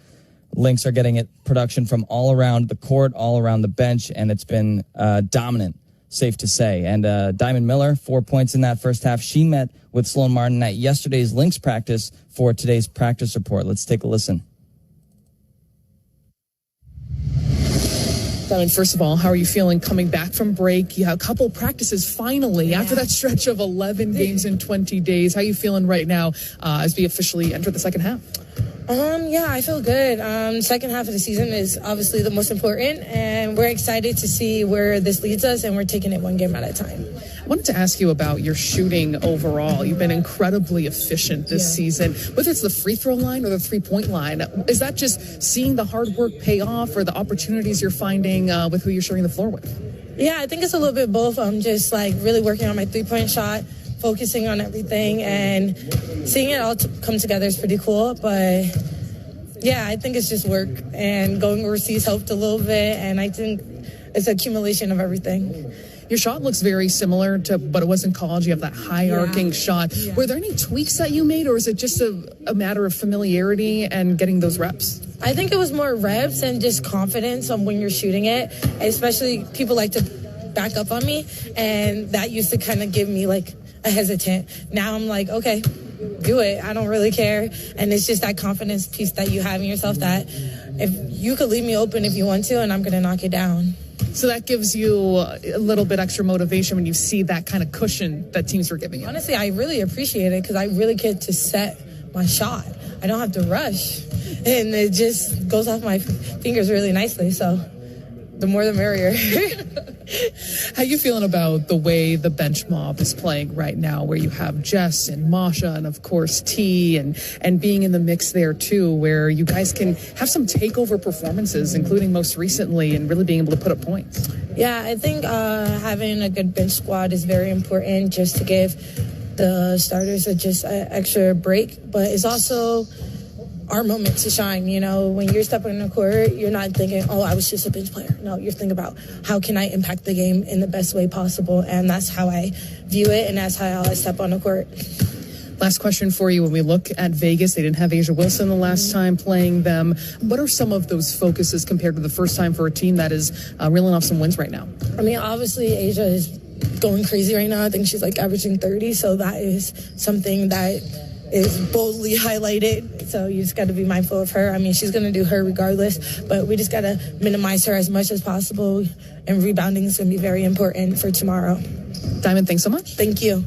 Lynx are getting it production from all around the court, all around the bench, and it's been dominant, safe to say. And Diamond Miller, 4 points in that first half. She met with Sloan Martin at yesterday's Lynx practice for today's practice report. Let's take a listen. Diamond, first of all, how are you feeling coming back from break? You have a couple practices finally after that stretch of 11 games in 20 days. How are you feeling right now as we officially enter the second half? Yeah, I feel good. Second half of the season is obviously the most important, and we're excited to see where this leads us, and we're taking it one game at a time. I wanted to ask you about your shooting overall. You've been incredibly efficient this season, whether it's the free throw line or the three-point line. Is that just seeing the hard work pay off, or the opportunities you're finding with who you're sharing the floor with? Yeah, I think it's a little bit both. I'm just really working on my three-point shot, focusing on everything, and seeing it all come together is pretty cool. But yeah, I think it's just work, and going overseas helped a little bit, and I think it's an accumulation of everything. your shot looks very similar to what it was in college. You have that high arcing shot. Yeah. Were there any tweaks that you made, or is it just a matter of familiarity and getting those reps? I think it was more reps and just confidence on when you're shooting it. Especially people like to back up on me, and that used to kind of give me like a hesitant. Now I'm like, okay, do it. I don't really care. And it's just that confidence piece that you have in yourself that if you could leave me open if you want to, and I'm going to knock it down. So that gives you a little bit extra motivation when you see that kind of cushion that teams are giving you. Honestly, I really appreciate it because I really get to set my shot. I don't have to rush. And it just goes off my fingers really nicely. So the more the merrier. How you feeling about the way the bench mob is playing right now, where you have Jess and Masha and, of course, T and being in the mix there, too, where you guys can have some takeover performances, including most recently, and really being able to put up points? Yeah, I think having a good bench squad is very important just to give the starters an extra break. But it's also our moment to shine. You know, when you're stepping in the court, you're not thinking, oh, I was just a bench player. No, you're thinking about how can I impact the game in the best way possible. And that's how I view it, and that's how I step on the court. Last question for you. When we look at Vegas, they didn't have A'ja Wilson the last time playing them. What are some of those focuses compared to the first time for a team that is reeling off some wins right now? I mean, obviously, A'ja is going crazy right now. I think she's like averaging 30. So that is something that is boldly highlighted. So you just got to be mindful of her. I mean, she's going to do her regardless, but we just got to minimize her as much as possible. And rebounding is going to be very important for tomorrow. Diamond, thanks so much. Thank you.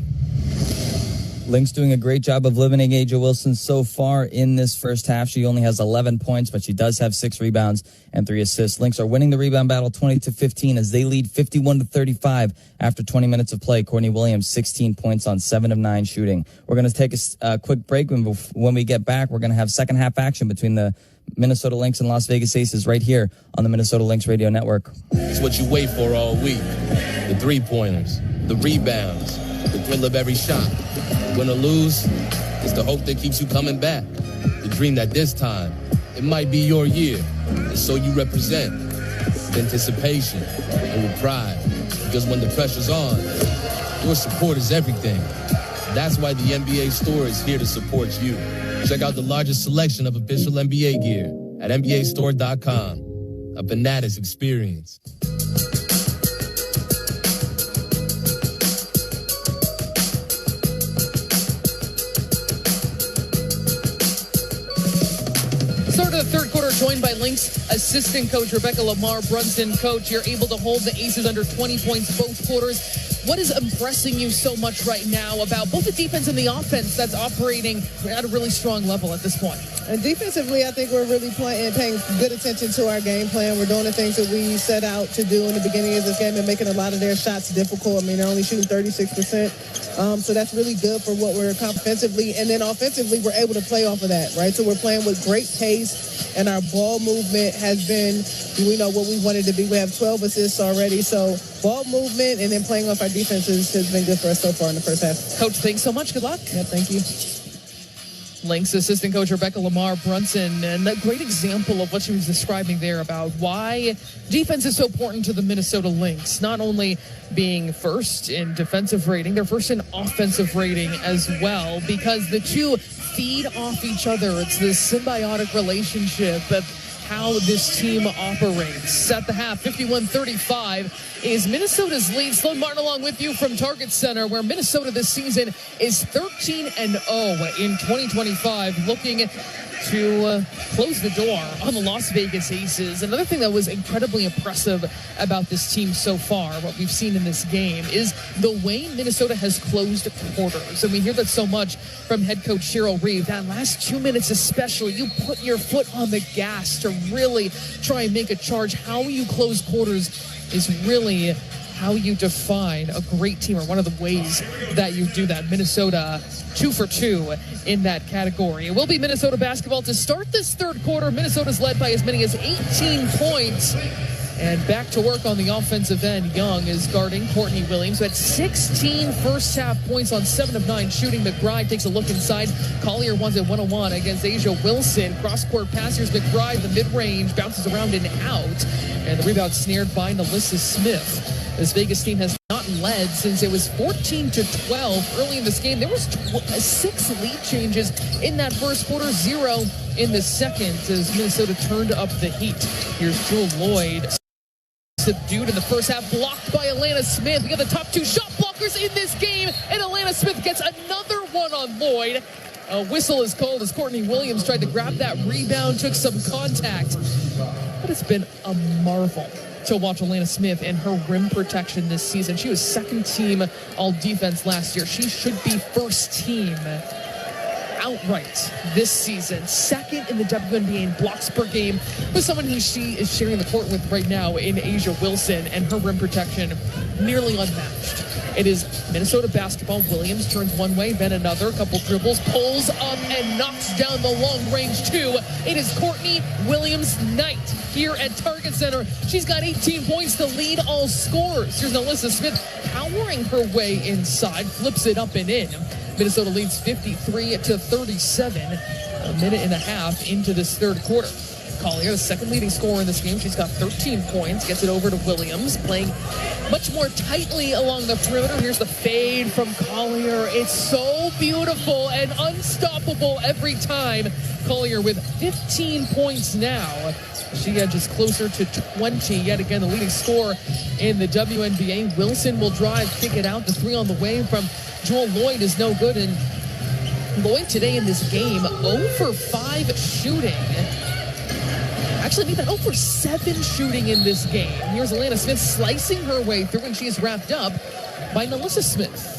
Lynx doing a great job of limiting A'ja Wilson so far in this first half. She only has 11 points, but she does have 6 rebounds and 3 assists. Lynx are winning the rebound battle 20-15 as they lead 51-35 after 20 minutes of play. Courtney Williams, 16 points on 7 of 9 shooting. We're going to take a quick break. When we get back, we're going to have second half action between the Minnesota Lynx and Las Vegas Aces right here on the Minnesota Lynx Radio Network. It's what you wait for all week. The three-pointers, the rebounds, the thrill of every shot. Win or lose, it's the hope that keeps you coming back. The dream that this time, it might be your year. And so you represent with anticipation and with pride. Because when the pressure's on, your support is everything. That's why the NBA store is here to support you. Check out the largest selection of official NBA gear at NBAstore.com. A Fanatics experience. Start of the third quarter, joined by Lynx assistant coach Rebecca Lamar Brunson. Coach, you're able to hold the Aces under 20 points both quarters. What is impressing you so much right now about both the defense and the offense that's operating at a really strong level at this point? And defensively, I think we're really paying good attention to our game plan. We're doing the things that we set out to do in the beginning of this game and making a lot of their shots difficult. I mean, they're only shooting 36%. So that's really good for what we're offensively. And then offensively, we're able to play off of that, right? So we're playing with great pace, and our ball movement has been, we know what we wanted to be. We have 12 assists already. So ball movement and then playing off our defenses has been good for us so far in the first half. Coach, thanks so much. Good luck. Yeah, thank you. Lynx assistant coach Rebecca Lamar Brunson, and a great example of what she was describing there about why defense is so important to the Minnesota Lynx. Not only being first in defensive rating, they're first in offensive rating as well, because the two feed off each other. It's this symbiotic relationship of how this team operates. At the half, 51-35 is Minnesota's lead. Sloan Martin along with you from Target Center, where Minnesota this season is 13-0 in 2025, looking to close the door on the Las Vegas Aces. Another thing that was incredibly impressive about this team so far, what we've seen in this game, is the way Minnesota has closed quarters. And we hear that so much from head coach Cheryl Reeve. That last 2 minutes especially, you put your foot on the gas to really try and make a charge. How you close quarters is really how you define a great team, or one of the ways that you do that. Minnesota 2 for 2 in that category. It will be Minnesota basketball to start this third quarter. Minnesota's led by as many as 18 points. And back to work on the offensive end. Young is guarding Courtney Williams, who had 16 first half points on 7 of 9 shooting. McBride takes a look inside. Collier wants it 1-on-1 against A'ja Wilson. Cross-court pass. Here's McBride. The mid-range bounces around and out. And the rebound snared by Nalissa Smith. This Vegas team has not led since it was 14-12 early in this game. There was 6 lead changes in that first quarter, 0 in the second as Minnesota turned up the heat. Here's Jewell Loyd. Subdued in the first half, blocked by Alana Smith. We got the top 2 shot blockers in this game, and Alana Smith gets another one on Loyd. A whistle is called as Courtney Williams tried to grab that rebound, took some contact. But it's been a marvel to watch Alana Smith and her rim protection this season. She was second team all defense last year. She should be first team outright this season. Second in the WNBA in blocks per game, with someone who she is sharing the court with right now in A'ja Wilson, and her rim protection nearly unmatched. It is Minnesota basketball. Williams turns one way, then another. Couple dribbles, pulls up and knocks down the long range 2. It is Courtney Williams night here at Target Center. She's got 18 points to lead all scorers. Here's Alyssa Smith powering her way inside, flips it up and in. Minnesota leads 53-37, a minute and a half into this third quarter. Collier, the second leading scorer in this game. She's got 13 points, gets it over to Williams, playing much more tightly along the perimeter. Here's the fade from Collier. It's so beautiful and unstoppable every time. Collier with 15 points now. She edges closer to 20. Yet again, the leading scorer in the WNBA. Wilson will drive, kick it out. The 3 on the way from Jewell Loyd is no good. And Loyd today in this game, 0 for 5 shooting. Actually, maybe 0 for 7 shooting in this game. Here's Alana Smith slicing her way through, and she is wrapped up by NaLyssa Smith.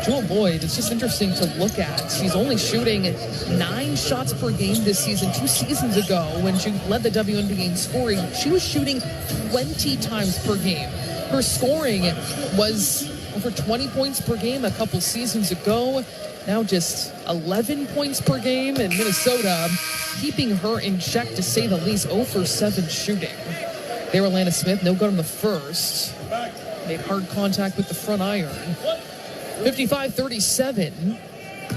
Jewell Loyd, it's just interesting to look at. She's only shooting 9 shots per game this season. 2 seasons ago, when she led the WNBA in scoring, she was shooting 20 times per game. Her scoring was over 20 points per game a couple seasons ago. Now just 11 points per game, and Minnesota keeping her in check, to say the least. 0 for 7 shooting. There, Alana Smith, no good on the first. Made hard contact with the front iron. 55-37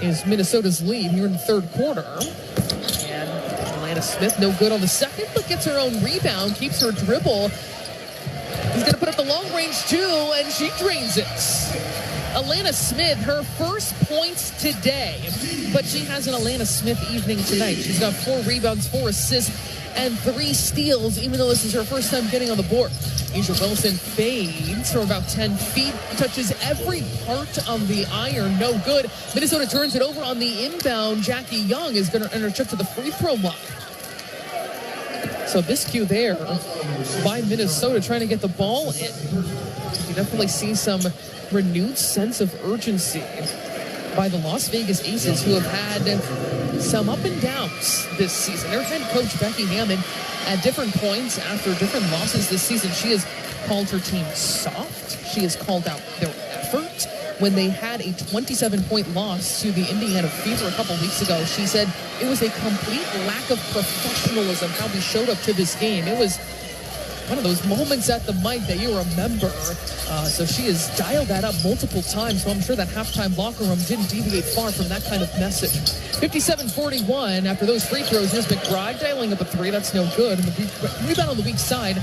is Minnesota's lead here in the third quarter. And Alana Smith, no good on the second, but gets her own rebound, keeps her dribble. He's going to put up the long range 2, and she drains it. Alana Smith, her first points today, but she has an Alana Smith evening tonight. She's got 4 rebounds, 4 assists, and 3 steals, even though this is her first time getting on the board. A'ja Wilson fades from about 10 feet, touches every part of the iron, no good. Minnesota turns it over on the inbound. Jackie Young is going to enter to the free throw line. So this cue there by Minnesota trying to get the ball in. You definitely see some renewed sense of urgency by the Las Vegas Aces, who have had some up and downs this season. Their head coach, Becky Hammon, at different points after different losses this season, she has called her team soft. She has called out their effort. When they had a 27-point loss to the Indiana Fever a couple weeks ago, she said it was a complete lack of professionalism how we showed up to this game. It was one of those moments at the mic that you remember. So she has dialed that up multiple times, so I'm sure that halftime locker room didn't deviate far from that kind of message. 57-41 after those free throws. Here's McBride dialing up a 3. That's no good. And the rebound on the weak side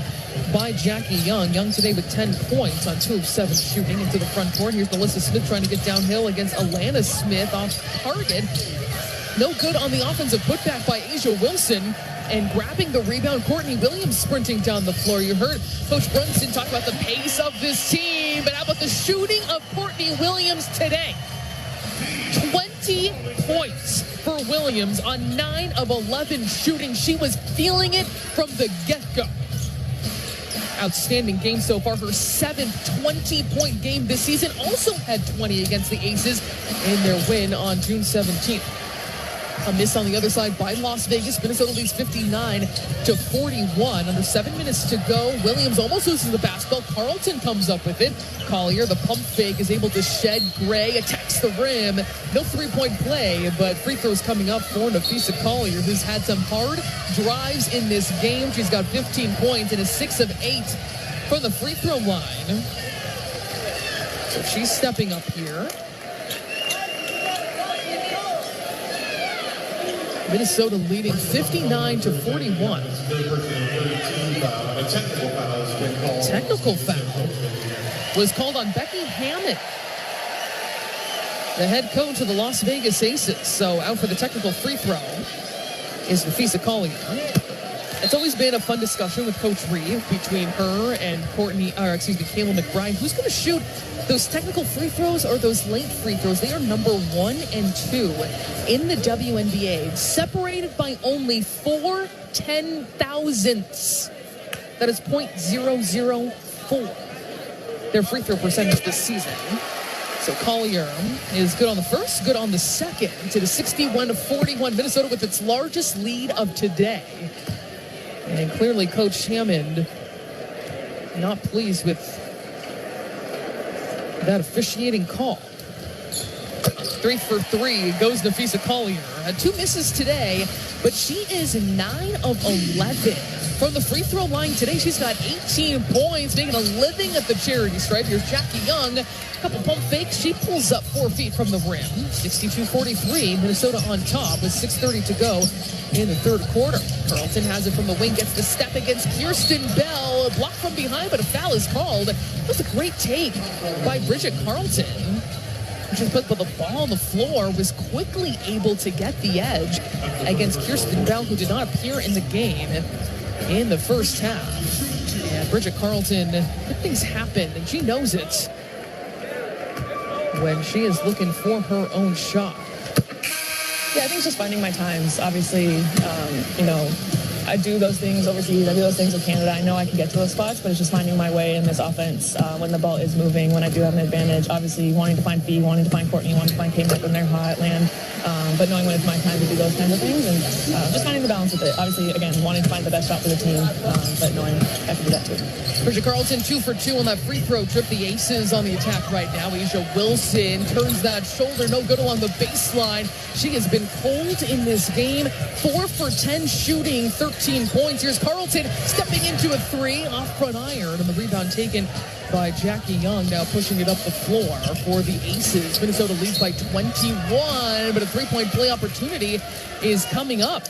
by Jackie Young. Young today with 10 points on 2 of 7 shooting into the front court. Here's NaLyssa Smith trying to get downhill against Alana Smith off target. No good on the offensive putback by A'ja Wilson. And grabbing the rebound, Courtney Williams sprinting down the floor. You heard Coach Brunson talk about the pace of this team, but how about the shooting of Courtney Williams today? 20 points for Williams on 9 of 11 shooting. She was feeling it from the get-go. Outstanding game so far. Her 7th 20-point game this season. Also had 20 against the Aces in their win on June 17th. A miss on the other side by Las Vegas. Minnesota leads 59-41. Under 7 minutes to go. Williams almost loses the basketball. Carlton comes up with it. Collier, the pump fake, is able to shed. Gray attacks the rim. No 3-point play, but free throws coming up for Napheesa Collier, who's had some hard drives in this game. She's got 15 points and is 6 of 8 from the free throw line. So she's stepping up here. Minnesota leading 59-41. Technical foul. was called on Becky Hammond, the head coach of the Las Vegas Aces. So out for the technical free throw is Napheesa Collier. It's always been a fun discussion with Coach Reeve between her and Kayla McBride. Who's going to shoot those technical free throws or those late free throws? They are number 1 and 2 in the WNBA, separated by only 4 ten-thousandths. That is .004. Their free throw percentage this season. So Collier is good on the first, good on the second. To the 61-41, Minnesota with its largest lead of today. And clearly Coach Hammond not pleased with that officiating call. 3 for 3 goes Napheesa Collier. 2 misses today, but she is 9 of 11 from the free throw line today. She's got 18 points, making a living at the charity stripe. Here's Jackie Young. A couple pump fakes. She pulls up 4 feet from the rim. 62-43. Minnesota on top with 6:30 to go in the third quarter. Carlton has it from the wing, gets the step against Kirsten Bell. Blocked from behind, but a foul is called. That was a great take by Bridget Carlton. She put the ball on the floor, was quickly able to get the edge against Kirsten Bell, who did not appear in the game in the first half. And Bridget Carlton, good things happen, and she knows it when she is looking for her own shot. Yeah, I think it's just finding my times. Obviously, I do those things overseas. I do those things in Canada. I know I can get to those spots, but it's just finding my way in this offense when the ball is moving, when I do have an advantage. Obviously, wanting to find Fee, wanting to find Courtney, wanting to find Kate when they're hot, land. But knowing when it's my time to do those kinds of things and just finding the balance with it. Obviously, again, wanting to find the best shot for the team, but knowing I can do that too. Bridget Carlton 2 for 2 on that free throw trip. The Aces on the attack right now. Asia Wilson turns that shoulder, no good along the baseline. She has been cold in this game. 4 for 10 shooting, 13 points. Here's Carlton stepping into a 3 off front iron, and the rebound taken by Jackie Young, now pushing it up the floor for the Aces. Minnesota leads by 21, but a 3-point play opportunity is coming up.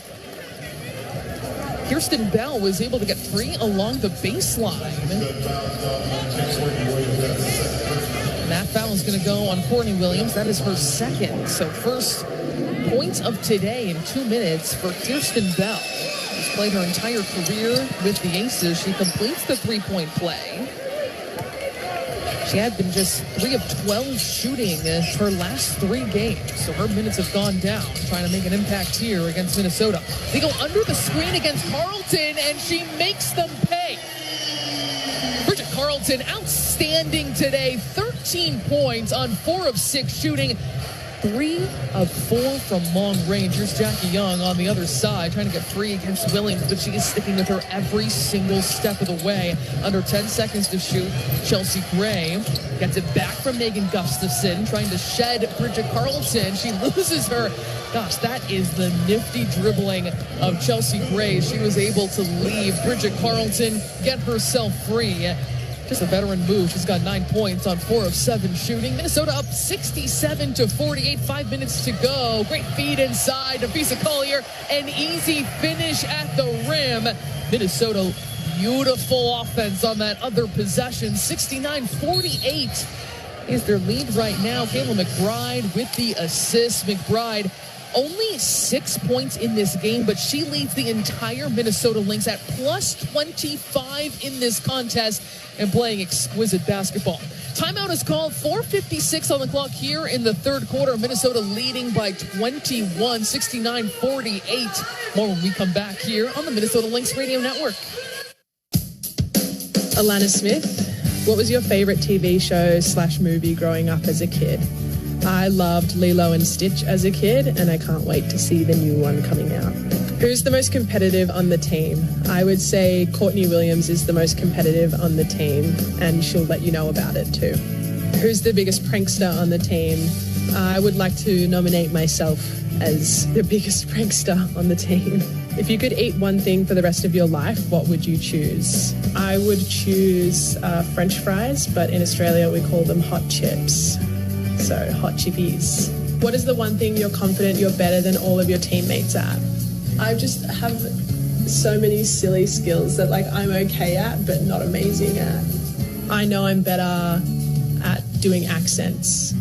Kirsten Bell was able to get 3 along the baseline. And that foul is going to go on Courtney Williams. That is her second. So first points of today in 2 minutes for Kirsten Bell. She's played her entire career with the Aces. She completes the 3-point play. She had been just 3 of 12 shooting her last 3 games. So her minutes have gone down, trying to make an impact here against Minnesota. They go under the screen against Carlton, and she makes them pay. Bridget Carlton, outstanding today. 13 points on 4 of 6 shooting. 3 of 4 from long range. Here's Jackie Young on the other side, trying to get free against Williams, but she is sticking with her every single step of the way. Under 10 seconds to shoot. Chelsea Gray gets it back from Megan Gustafson, trying to shed Bridget Carlton. She loses her. Gosh, that is the nifty dribbling of Chelsea Gray. She was able to leave Bridget Carlton, get herself free. Just a veteran move. She's got 9 points on 4 of 7 shooting. Minnesota up 67-48. 5 minutes to go. Great feed inside. Napheesa Collier. An easy finish at the rim. Minnesota, beautiful offense on that other possession. 69-48 is their lead right now. Kayla McBride with the assist. McBride only 6 points in this game, but she leads the entire Minnesota Lynx at plus 25 in this contest and playing exquisite basketball. Timeout is called. 4:56 on the clock here in the third quarter. Minnesota leading by 21, 69-48. More when we come back here on the Minnesota Lynx Radio Network. Alana Smith, what was your favorite TV show / movie growing up as a kid? I loved Lilo and Stitch as a kid, and I can't wait to see the new one coming out. Who's the most competitive on the team? I would say Courtney Williams is the most competitive on the team, and she'll let you know about it too. Who's the biggest prankster on the team? I would like to nominate myself as the biggest prankster on the team. If you could eat one thing for the rest of your life, what would you choose? I would choose French fries, but in Australia we call them hot chips. So hot chippies. What is the one thing you're confident you're better than all of your teammates at? I just have so many silly skills that I'm okay at, but not amazing at. I know I'm better at doing accents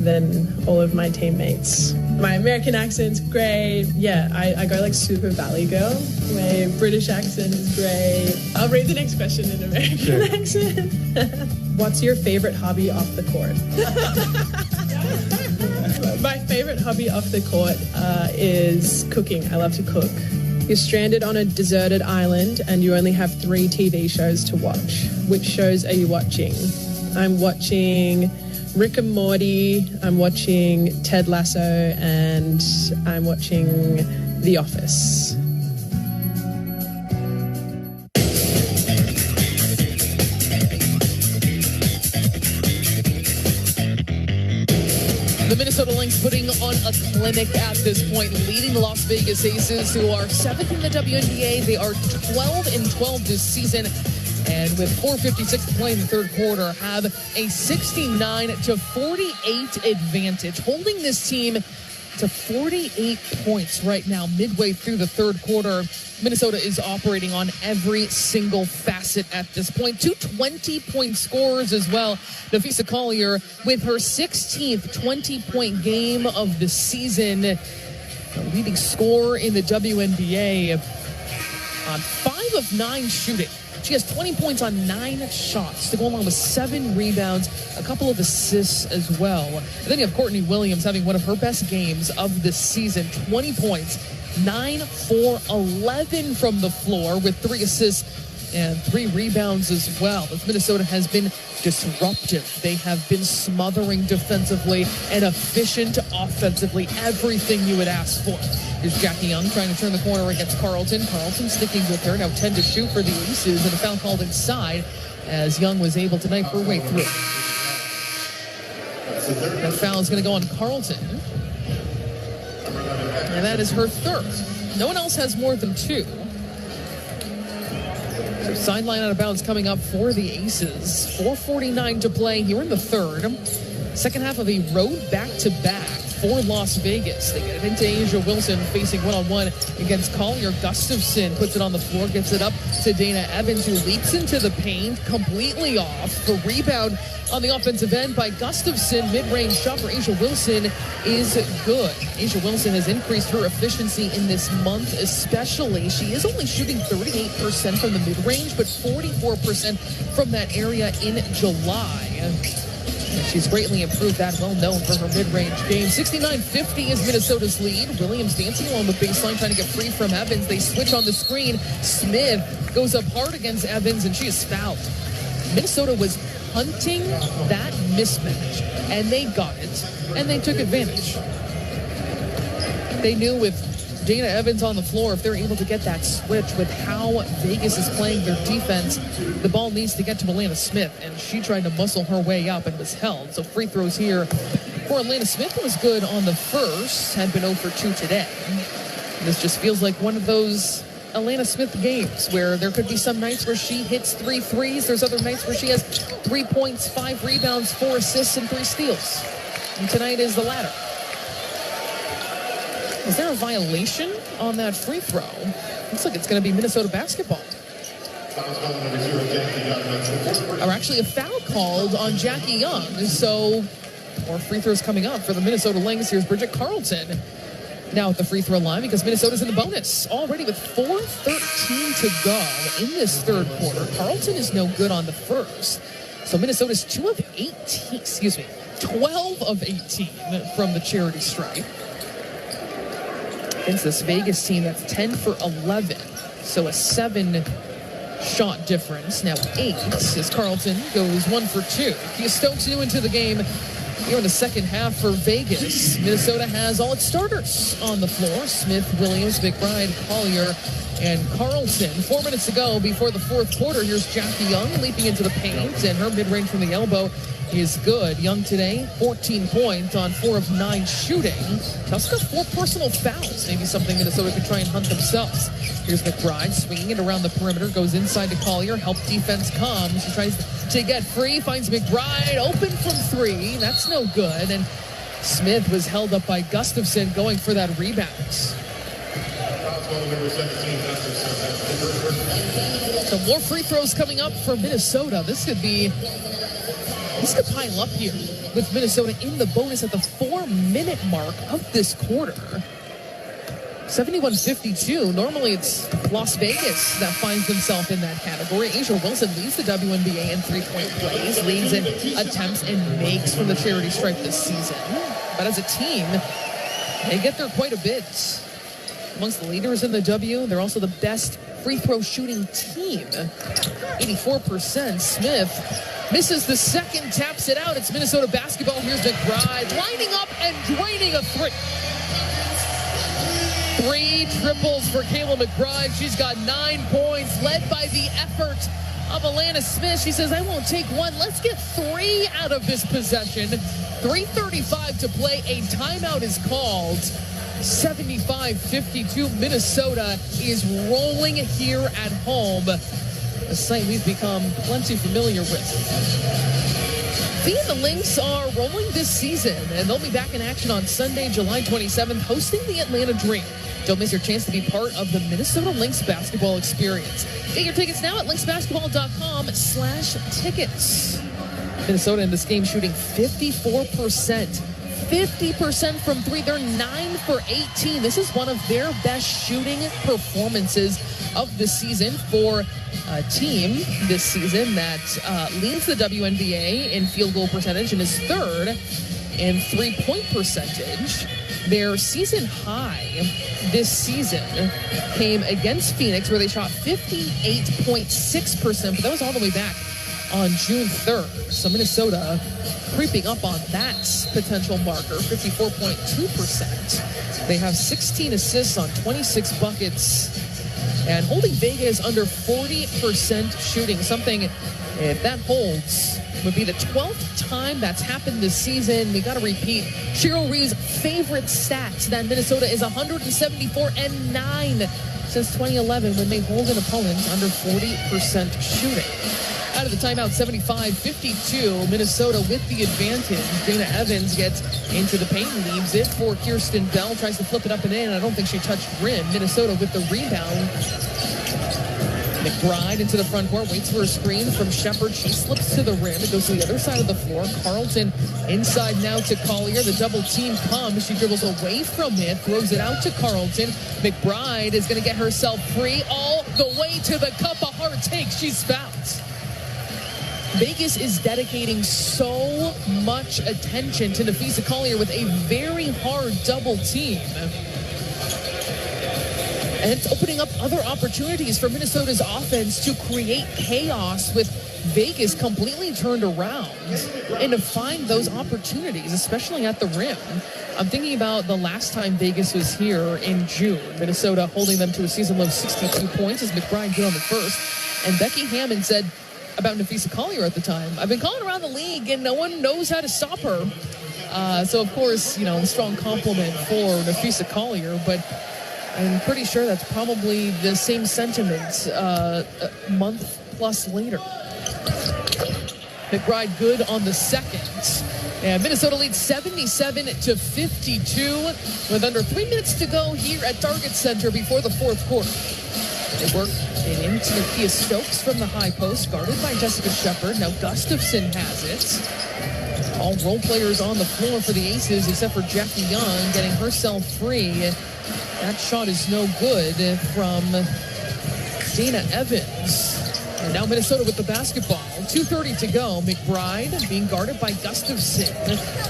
than all of my teammates. My American accent's great. Yeah, I go like super Valley Girl. My British accent is great. I'll read the next question in American accent. What's your favorite hobby off the court? My favorite hobby off the court is cooking. I love to cook. You're stranded on a deserted island and you only have 3 TV shows to watch. Which shows are you watching? I'm watching Rick and Morty, I'm watching Ted Lasso, and I'm watching The Office. The Minnesota Lynx putting on a clinic at this point, leading the Las Vegas Aces, who are 7th in the WNBA. They are 12-12 this season, and with 4:56 to play in the third quarter, have a 69-48 advantage, holding this team to 48 points right now, midway through the third quarter. Minnesota is operating on every single facet at this point. 2 20-point scorers as well. Napheesa Collier with her 16th 20-point game of the season. The leading scorer in the WNBA on 5 of 9 shooting. She has 20 points on 9 shots to go along with 7 rebounds, a couple of assists as well. And then you have Courtney Williams having one of her best games of the season. 20 points, 9 for 11 from the floor with 3 assists and 3 rebounds as well. As Minnesota has been disruptive. They have been smothering defensively and efficient offensively. Everything you would ask for. Here's Jackie Young trying to turn the corner against Carlton. Carlton sticking with her, now 10 to shoot for the Aces, and a foul called inside as Young was able to knife her way through. That foul is going to go on Carlton. And that is her 3rd. No one else has more than 2. So sideline out of bounds coming up for the Aces. 4:49 to play here in the third. Second half of a road back-to-back for Las Vegas. They get it into Asia Wilson facing one-on-one against Collier. Gustafson puts it on the floor, gets it up to Dana Evans, who leaps into the paint, completely off. The rebound on the offensive end by Gustafson. Mid-range shot for Asia Wilson is good. Asia Wilson has increased her efficiency in this month especially. She is only shooting 38% from the mid-range, but 44% from that area in July. She's greatly improved that, well known for her mid-range game. 69-50 is Minnesota's lead. Williams dancing along the baseline, trying to get free from Evans. They switch on the screen. Smith goes up hard against Evans, and she is fouled. Minnesota was hunting that mismatch, and they got it, and they took advantage. They knew with Dana Evans on the floor, if they're able to get that switch with how Vegas is playing their defense, the ball needs to get to Alana Smith, and she tried to muscle her way up and was held. So free throws here for Alana Smith was good on the first, had been 0 for 2 today. And this just feels like one of those Alana Smith games where there could be some nights where she hits 3 threes. There's other nights where she has 3 points, 5 rebounds, 4 assists, and 3 steals. And tonight is the latter. Is there a violation on that free throw? Looks like it's going to be Minnesota basketball. Or actually a foul called on Jackie Young. So more free throws coming up for the Minnesota Lynx. Here's Bridget Carlton now at the free throw line because Minnesota's in the bonus already with 4:13 to go in this third quarter. Carlton is no good on the first. So Minnesota's 12 of 18 from the charity stripe. Against this Vegas team that's 10 for 11. So a 7-shot difference. Now 8 as Carlton goes 1 for 2. Kia Stokes new into the game here in the second half for Vegas. Minnesota has all its starters on the floor. Smith, Williams, McBride, Collier, and Carlton. 4 minutes to go before the fourth quarter. Here's Jackie Young leaping into the paint, and her mid-range from the elbow is good. Young today, 14 points on 4 of 9 shooting. Also got 4 personal fouls. Maybe something Minnesota could try and hunt themselves. Here's McBride swinging it around the perimeter, goes inside to Collier. Help defense comes. She tries to get free, finds McBride open from 3. That's no good. And Smith was held up by Gustafson going for that rebound. So So more free throws coming up for Minnesota. This could pile up here with Minnesota in the bonus at the 4-minute mark of this quarter. 71-52. Normally it's Las Vegas that finds themselves in that category. A'ja Wilson leads the WNBA in three-point plays, leads in attempts and makes from the charity stripe this season. But as a team, they get there quite a bit. Amongst the leaders in the W, they're also the best free throw shooting team. 84%. Smith misses the second, taps it out. It's Minnesota basketball. Here's McBride lining up and draining a three. 3 triples for Kayla McBride. She's got 9 points, led by the effort of Alana Smith. She says, I won't take one. Let's get 3 out of this possession. 3:35 to play. A timeout is called. 75-52. Minnesota is rolling here at home, a sight we've become plenty familiar with. The Lynx are rolling this season, and they'll be back in action on Sunday, July 27th, hosting the Atlanta Dream. Don't miss your chance to be part of the Minnesota Lynx basketball experience. Get your tickets now at lynxbasketball.com/tickets. Minnesota in this game shooting 54%. 50% from 3. They're 9 for 18. This is one of their best shooting performances of the season for a team this season that leads the WNBA in field goal percentage and is 3rd in three-point percentage. Their season high this season came against Phoenix, where they shot 58.6%, but that was all the way back on June 3rd. So Minnesota creeping up on that potential marker, 54.2%. They have 16 assists on 26 buckets and holding Vegas under 40% shooting. Something, if that holds, would be the 12th time that's happened this season. We got to repeat Cheryl Ree's favorite stats, that Minnesota is 174-9 since 2011 when they hold an opponent under 40% shooting. Out of the timeout, 75-52. Minnesota with the advantage. Dana Evans gets into the paint and leaves it for Kirsten Bell. Tries to flip it up and in. I don't think she touched rim. Minnesota with the rebound. McBride into the front court, waits for a screen from Shepard. She slips to the rim. It goes to the other side of the floor. Carlton inside now to Collier. The double team comes. She dribbles away from it, throws it out to Carlton. McBride is going to get herself free all the way to the cup. A hard take. She's fouled. Vegas is dedicating so much attention to Napheesa Collier with a very hard double team. And it's opening up other opportunities for Minnesota's offense to create chaos with Vegas completely turned around and to find those opportunities, especially at the rim. I'm thinking about the last time Vegas was here in June. Minnesota holding them to a season low 62 points as McBride did on the first. And Becky Hammond said about Napheesa Collier at the time, I've been calling around the league and no one knows how to stop her. So, of course, you know, a strong compliment for Napheesa Collier, but I'm pretty sure that's probably the same sentiment a month plus later. McBride good on the second. And Minnesota leads 77-52 with under 3 minutes to go here at Target Center before the fourth quarter. They work it into Nakia Stokes from the high post, guarded by Jessica Shepard. Now Gustafson has it. All role players on the floor for the Aces except for Jackie Young getting herself free. That shot is no good from Dana Evans. And now Minnesota with the basketball. 2:30 to go. McBride being guarded by Gustafson.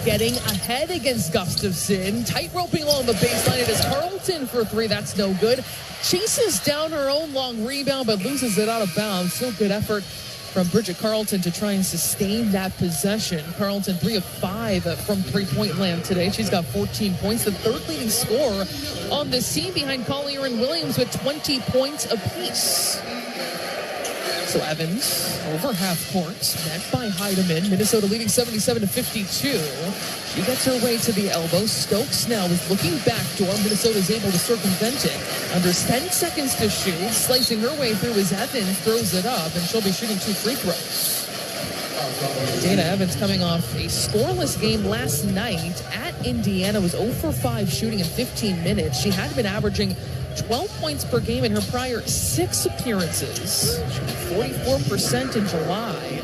Getting ahead against Gustafson. Tight roping along the baseline. It is Carlton for 3. That's no good. Chases down her own long rebound, but loses it out of bounds. Still good effort from Bridget Carlton to try and sustain that possession. Carlton 3 of 5 from three-point land today. She's got 14 points, the third leading scorer on this team behind Collier and Williams with 20 points apiece. So Evans over half court, met by Heidemann. Minnesota leading 77-52. She gets her way to the elbow. Stokes now is looking backdoor. Minnesota's able to circumvent it. Under 10 seconds to shoot. Slicing her way through as Evans throws it up, and she'll be shooting 2 free throws. Dana Evans coming off a scoreless game last night at Indiana, was 0 for 5 shooting in 15 minutes. She had been averaging 12 points per game in her prior 6 appearances. 44% in July.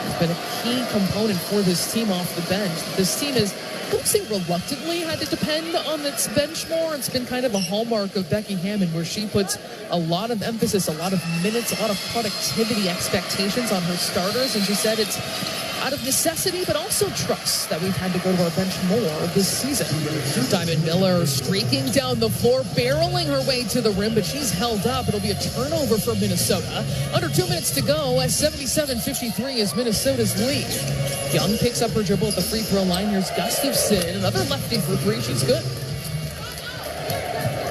It's been a key component for this team off the bench. This team has, I wouldn't say reluctantly, had to depend on its bench more. It's been kind of a hallmark of Becky Hammon, where she puts a lot of emphasis, a lot of minutes, a lot of productivity expectations on her starters. And she said it's out of necessity, but also trust that we've had to go to our bench more this season. Diamond Miller streaking down the floor, barreling her way to the rim, but she's held up. It'll be a turnover for Minnesota. Under 2 minutes to go, at 77-53 is Minnesota's lead. Young picks up her dribble at the free throw line. Here's Gustafson, another lefty for 3. She's good.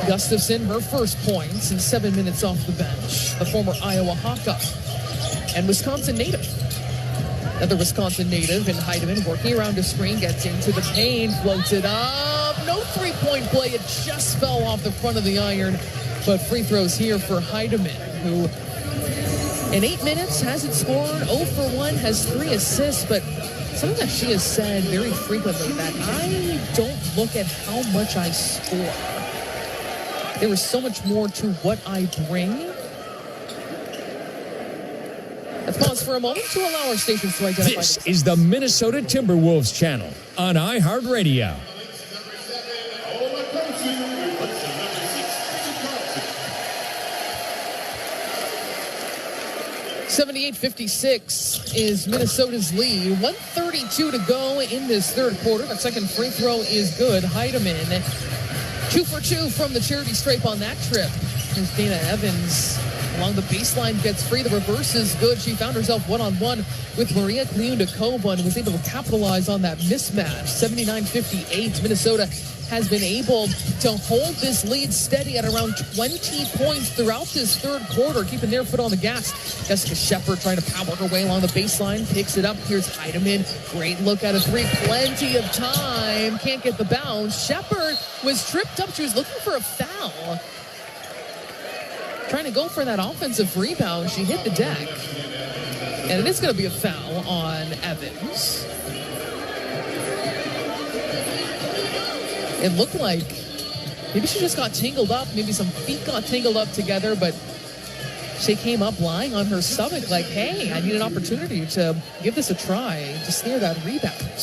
Gustafson, her first points in 7 minutes off the bench. The former Iowa Hawkeye and Wisconsin native. Another Wisconsin native in Heidemann, working around a screen, gets into the paint, floats it up. No three-point play. It just fell off the front of the iron. But free throws here for Heidemann, who in 8 minutes hasn't scored, 0 for 1, has 3 assists. But something that she has said very frequently, that I don't look at how much I score. There is so much more to what I bring. Let's pause for a moment to allow our stations to identify. This is the Minnesota Timberwolves channel on iHeartRadio. .58-56 is Minnesota's lead. 1:32 to go in this third quarter. That second free throw is good. Heidemann, 2 for 2 from the charity stripe on that trip. Here's Dana Evans along the baseline, gets free. The reverse is good. She found herself one-on-one with Maria Kliundakova and was able to capitalize on that mismatch. 79-58. Minnesota has been able to hold this lead steady at around 20 points throughout this third quarter, keeping their foot on the gas. Jessica Shepard trying to power her way along the baseline, picks it up. Here's Heidemann. Great look at a 3. Plenty of time. Can't get the bounce. Shepard was tripped up. She was looking for a foul. Trying to go for that offensive rebound. She hit the deck. And it is going to be a foul on Evans. It looked like maybe she just got tangled up. Maybe some feet got tangled up together, but she came up lying on her stomach like, hey, I need an opportunity to give this a try to snare that rebound.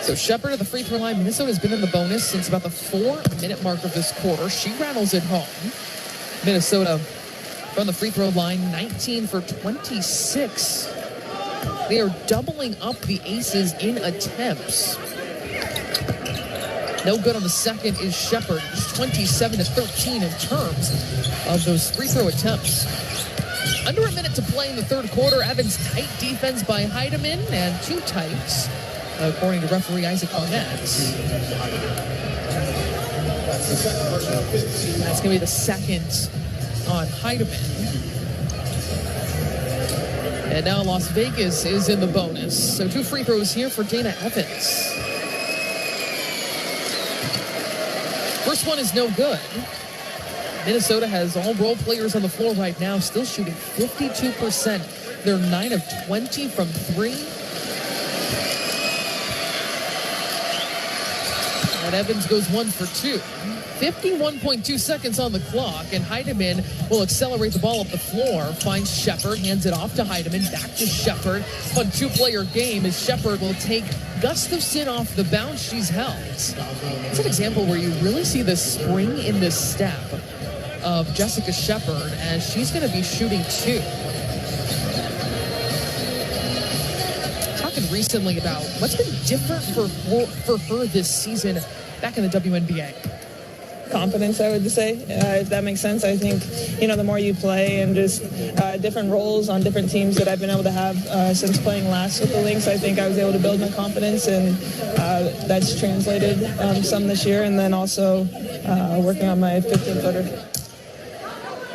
So Shepard at the free throw line. Minnesota's been in the bonus since about the 4-minute mark of this quarter. She rattles it home. Minnesota from the free throw line, 19 for 26. They are doubling up the aces in attempts. No good on the second is Shepard. 27-13 in terms of those free throw attempts. Under a minute to play in the third quarter. Evans tight defense by Heidemann, and 2 tights, according to referee Isaac Barnett. That's going to be the second on Heidemann. And now Las Vegas is in the bonus. So 2 free throws here for Dana Evans. First one is no good. Minnesota has all role players on the floor right now, still shooting 52%. They're 9 of 20 from 3. And Evans goes 1 for 2. 51.2 seconds on the clock, and Heidemann will accelerate the ball up the floor. Finds Shepard, hands it off to Heidemann, back to Shepard. Fun 2-player game as Shepard will take Gustafson off the bounce. She's held. It's an example where you really see the spring in this step of Jessica Shepard, as she's going to be shooting 2. Talking recently about what's been different for her this season back in the WNBA. Confidence, I would say, if that makes sense. I think, the more you play and just different roles on different teams that I've been able to have since playing last with the Lynx, I think I was able to build my confidence, and that's translated some this year, and then also working on my 15-footer.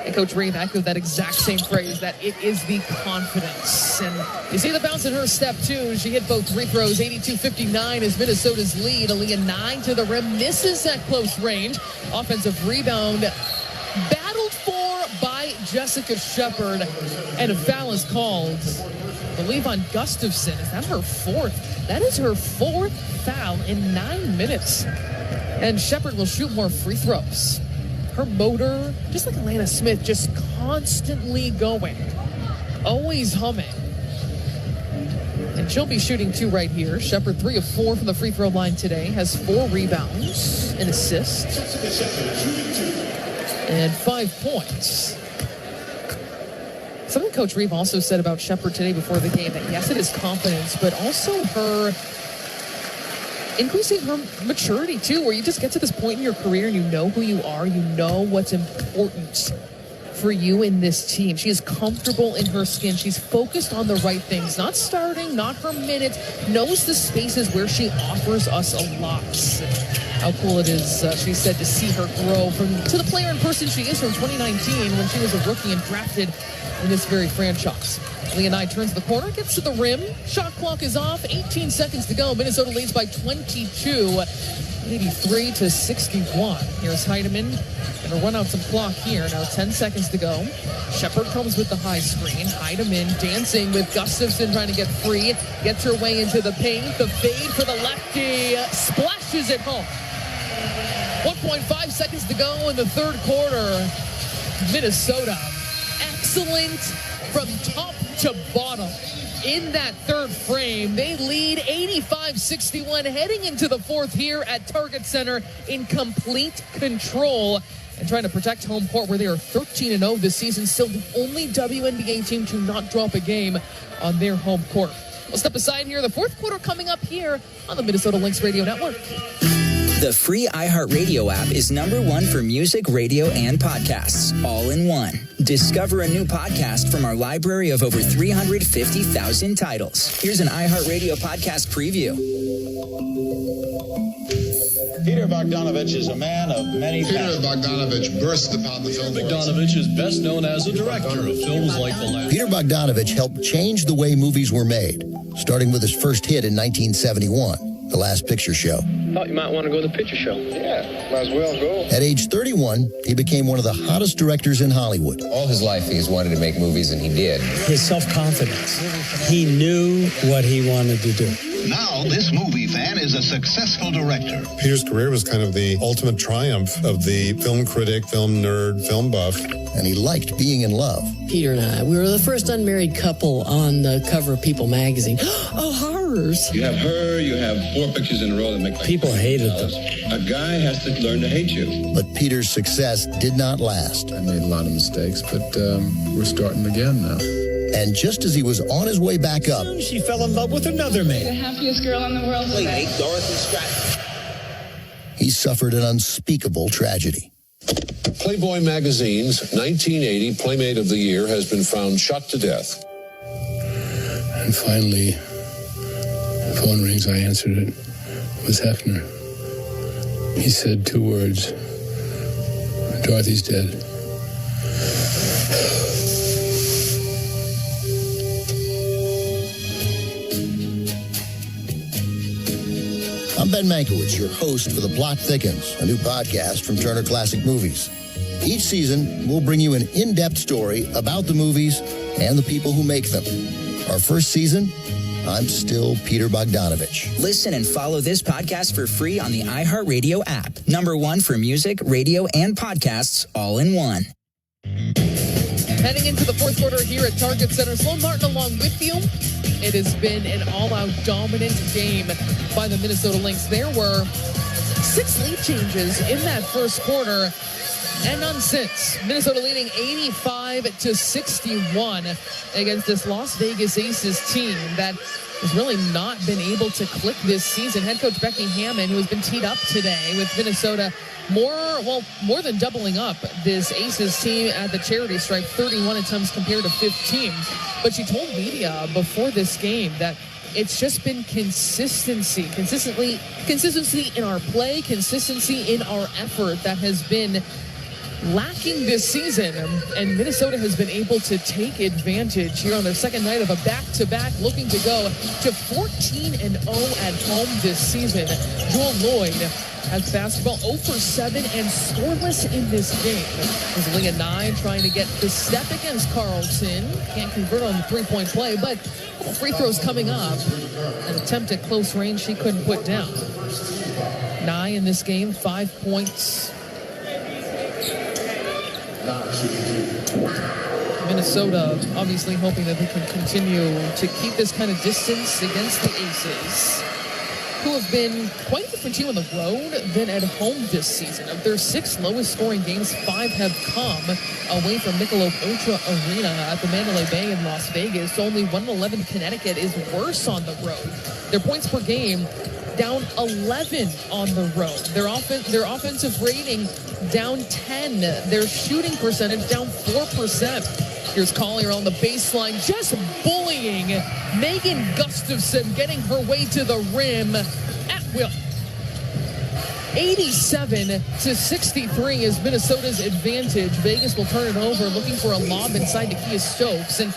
And Coach Reeve echoed that exact same phrase, that it is the confidence. And you see the bounce in her step, too. She hit both free throws. 82-59 is Minnesota's lead. Aaliyah 9 to the rim, misses at close range. Offensive rebound battled for by Jessica Shepard. And a foul is called, I believe, on Gustafson. Is that her 4th? That is her 4th foul in 9 minutes. And Shepard will shoot more free throws. her motor, just like Alana Smith, just constantly going, always humming. And she'll be shooting 2 right here. Shepherd 3 of 4 from the free throw line today, has 4 rebounds, an assist, and 5 points. Something Coach Reeve also said about Shepherd today before the game, that yes, it is confidence, but also her increasing her maturity too, where you just get to this point in your career and you know who you are, you know what's important for you in this team. She is comfortable in her skin. She's focused on the right things, not starting, not her minutes, knows the spaces where she offers us a lot. How cool it is, she said, to see her grow to the player and person she is from 2019 when she was a rookie and drafted in this very franchise. Leah Nye turns the corner, gets to the rim. Shot clock is off. 18 seconds to go. Minnesota leads by 22. 83 to 61. Here's Heidemann. Gonna run out some clock here. Now 10 seconds to go. Shepherd comes with the high screen. Heidemann dancing with Gustafson, trying to get free. Gets her way into the paint. The fade for the lefty. Splashes it home. 1.5 seconds to go in the third quarter. Minnesota, excellent from top to bottom. In that third frame, they lead 85-61 heading into the fourth here at Target Center in complete control and trying to protect home court, where they are 13-0 this season, still the only WNBA team to not drop a game on their home court. We'll step aside here. The fourth quarter coming up here on the Minnesota Lynx Radio Network. The free iHeartRadio app is #1 for music, radio, and podcasts, all in one. Discover a new podcast from our library of over 350,000 titles. Here's an iHeartRadio podcast preview. Peter Bogdanovich is a man of many Peter Bogdanovich burst upon the film. Bogdanovich is best known as a director of films like The Last. Peter Bogdanovich helped change the way movies were made, starting with his first hit in 1971, The Last Picture Show. Thought you might want to go to the picture show. Yeah, might as well go. At age 31, he became one of the hottest directors in Hollywood. All his life, he's wanted to make movies, and he did. His self-confidence. He knew what he wanted to do. Now, this movie fan is a successful director. Peter's career was kind of the ultimate triumph of the film critic, film nerd, film buff. And he liked being in love. Peter and I, we were the first unmarried couple on the cover of People magazine. Oh, horrors. You have her, you have 4 pictures in a row that make people hated them. A guy has to learn to hate you. But Peter's success did not last. I made a lot of mistakes, but we're starting again now. And just as he was on his way back up, she fell in love with another man. The happiest girl in the world today. Dorothy Stratton. He suffered an unspeakable tragedy. Playboy magazine's 1980 Playmate of the Year has been found shot to death. And finally, the phone rings. I answered it. It was Hefner. He said 2 words. Dorothy's dead. I'm Ben Mankiewicz, your host for The Plot Thickens, a new podcast from Turner Classic Movies. Each season, we'll bring you an in-depth story about the movies and the people who make them. Our first season, I'm still Peter Bogdanovich. Listen and follow this podcast for free on the iHeartRadio app. #1 for music, radio, and podcasts, all in one. Heading into the fourth quarter here at Target Center, Sloan Martin along with you. It has been an all-out dominant game by the Minnesota Lynx. There were 6 lead changes in that first quarter, and none since. Minnesota leading 85-61 against this Las Vegas Aces team that has really not been able to click this season. Head coach Becky Hammon, who has been teed up today with Minnesota, more than doubling up this Aces team at the charity stripe, 31 attempts compared to 15. But she told media before this game that it's just been consistency in our play, consistency in our effort that has been lacking this season, and Minnesota has been able to take advantage here on their second night of a back-to-back, looking to go to 14-0 at home this season. Jewel Lloyd has basketball 0 for 7 and scoreless in this game. As Leah Nye trying to get the step against Carlton. Can't convert on the three-point play, but free throws coming up. An attempt at close range she couldn't put down. Nye in this game, 5 points. Minnesota obviously hoping that they can continue to keep this kind of distance against the Aces, who have been quite a different team on the road than at home this season. Of their 6 lowest scoring games, 5 have come away from Michelob Ultra Arena at the Mandalay Bay in Las Vegas. Only 1-11 Connecticut is worse on the road. Their points per game down 11 on the road. Their offensive rating down 10. Their shooting percentage down 4%. Here's Collier on the baseline, just bullying Megan Gustafson, getting her way to the rim at will. 87-63 is Minnesota's advantage. Vegas will turn it over, looking for a lob inside to Kia Stokes. And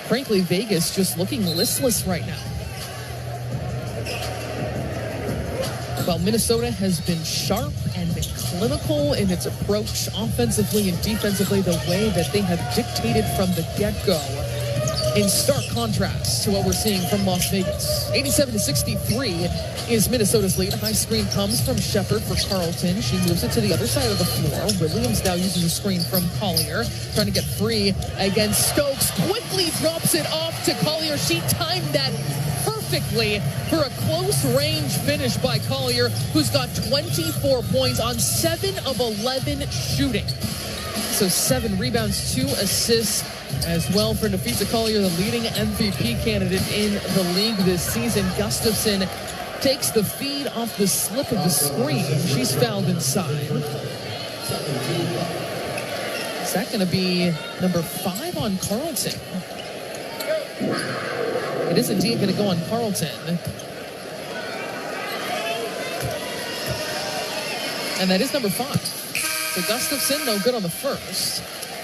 frankly, Vegas just looking listless right now. Well, Minnesota has been sharp and clinical in its approach offensively and defensively, the way that they have dictated from the get-go, in stark contrast to what we're seeing from Las Vegas. 87-63 is Minnesota's lead. A high screen comes from Shepard for Carleton. She moves it to the other side of the floor. Williams now using the screen from Collier, trying to get free against Stokes. Quickly drops it off to Collier. She timed that perfectly for a close range finish by Collier, who's got 24 points on 7 of 11 shooting. So 7 rebounds, 2 assists as well for Napheesa Collier, the leading MVP candidate in the league this season. Gustafson takes the feed off the slip of the screen. She's fouled inside. Is that going to be number 5 on Carleton? It is indeed going to go on Carleton. And that is number 5. So Gustafson, no good on the first.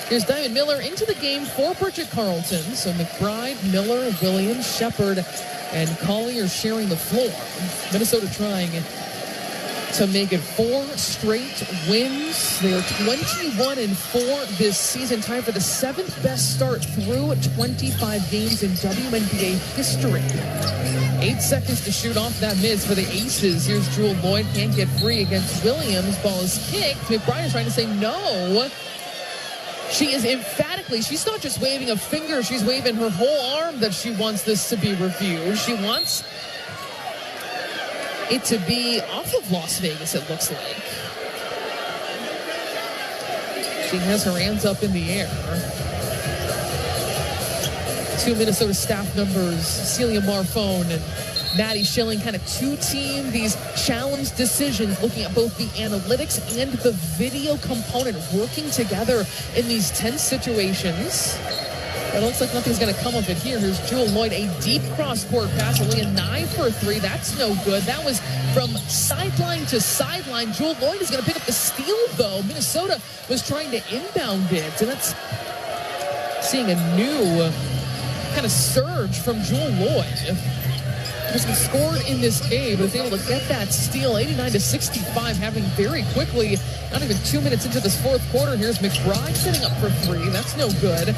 Here's Diamond Miller into the game for Bridget Carleton. So McBride, Miller, Williams, Shepard, and Collier sharing the floor. Minnesota trying to make it 4 straight wins. They are 21-4 this season, tied for the 7th best start through 25 games in WNBA history. 8 seconds to shoot off that miss for the Aces. Here's Jewel Lloyd, can't get free against Williams. Ball is kicked. McBride is trying to say no. She is emphatically, she's not just waving a finger, she's waving her whole arm that she wants this to be reviewed. She wants it to be off of Las Vegas, it looks like. She has her hands up in the air. 2 Minnesota staff members, Celia Marfone and Maddie Schilling, kind of 2-team these challenge decisions, looking at both the analytics and the video component, working together in these tense situations. It looks like nothing's going to come of it here. Here's Jewel Lloyd, a deep cross-court pass, only a 9 for 3. That's no good. That was from sideline to sideline. Jewel Lloyd is going to pick up the steal, though. Minnesota was trying to inbound it, and that's seeing a new kind of surge from Jewel Lloyd. Hasn't scored in this game, but is able to get that steal. 89-65, having very quickly, not even 2 minutes into this fourth quarter. Here's McBride setting up for 3. That's no good.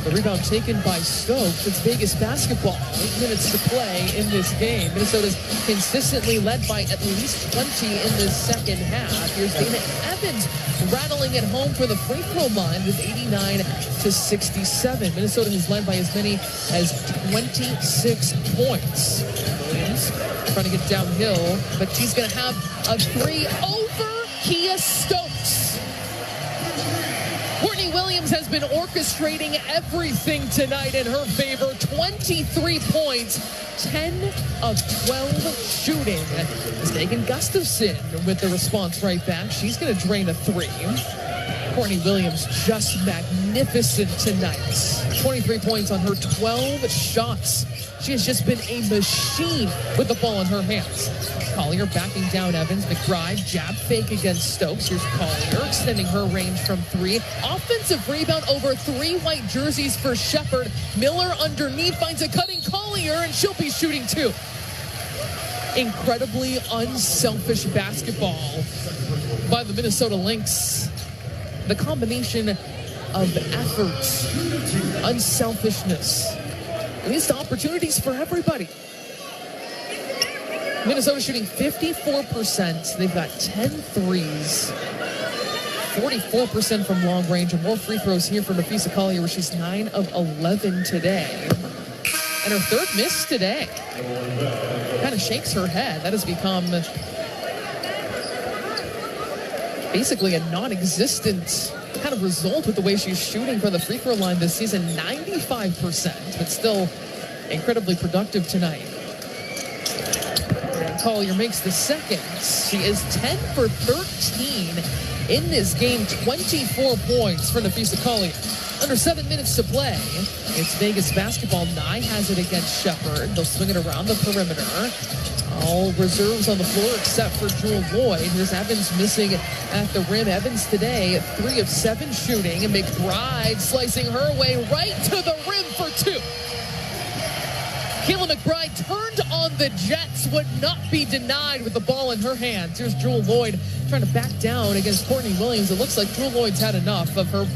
The rebound taken by Stokes. It's Vegas basketball. 8 minutes to play in this game. Minnesota's consistently led by at least 20 in this second half. Here's Dana Evans rattling it home for the free throw line with 89-67. Minnesota has led by as many as 26 points. Williams trying to get downhill, but she's going to have a 3 over Kia Stokes. Courtney Williams has been orchestrating everything tonight in her favor. 23 points, 10 of 12 shooting. It's Megan Gustafson with the response right back. She's going to drain a 3. Courtney Williams just magnificent tonight. 23 points on her 12 shots. She has just been a machine with the ball in her hands. Collier backing down Evans. McBride, jab fake against Stokes. Here's Collier extending her range from 3. Offensive rebound over 3 white jerseys for Shepard. Miller underneath finds a cutting Collier, and she'll be shooting 2. Incredibly unselfish basketball by the Minnesota Lynx. The combination of effort, unselfishness, leads to opportunities for everybody. Minnesota shooting 54%. They've got 10 threes. 44% from long range, and more free throws here for Napheesa Collier, where she's 9 of 11 today. And her third miss today. Kind of shakes her head. That has become basically a non-existent kind of result with the way she's shooting from the free throw line this season. 95%, but still incredibly productive tonight. And Collier makes the second. She is 10 for 13 in this game. 24 points for Napheesa Collier. Under 7 minutes to play. It's Vegas basketball. Nye has it against Shepherd. They'll swing it around the perimeter. All reserves on the floor except for Jewel Lloyd. Here's Evans missing at the rim. Evans today 3 of 7 shooting, and McBride slicing her way right to the rim for 2. Kayla McBride turned on the Jets, would not be denied with the ball in her hands. Here's Jewel Lloyd trying to back down against Courtney Williams. It looks like Jewel Lloyd's had enough of her.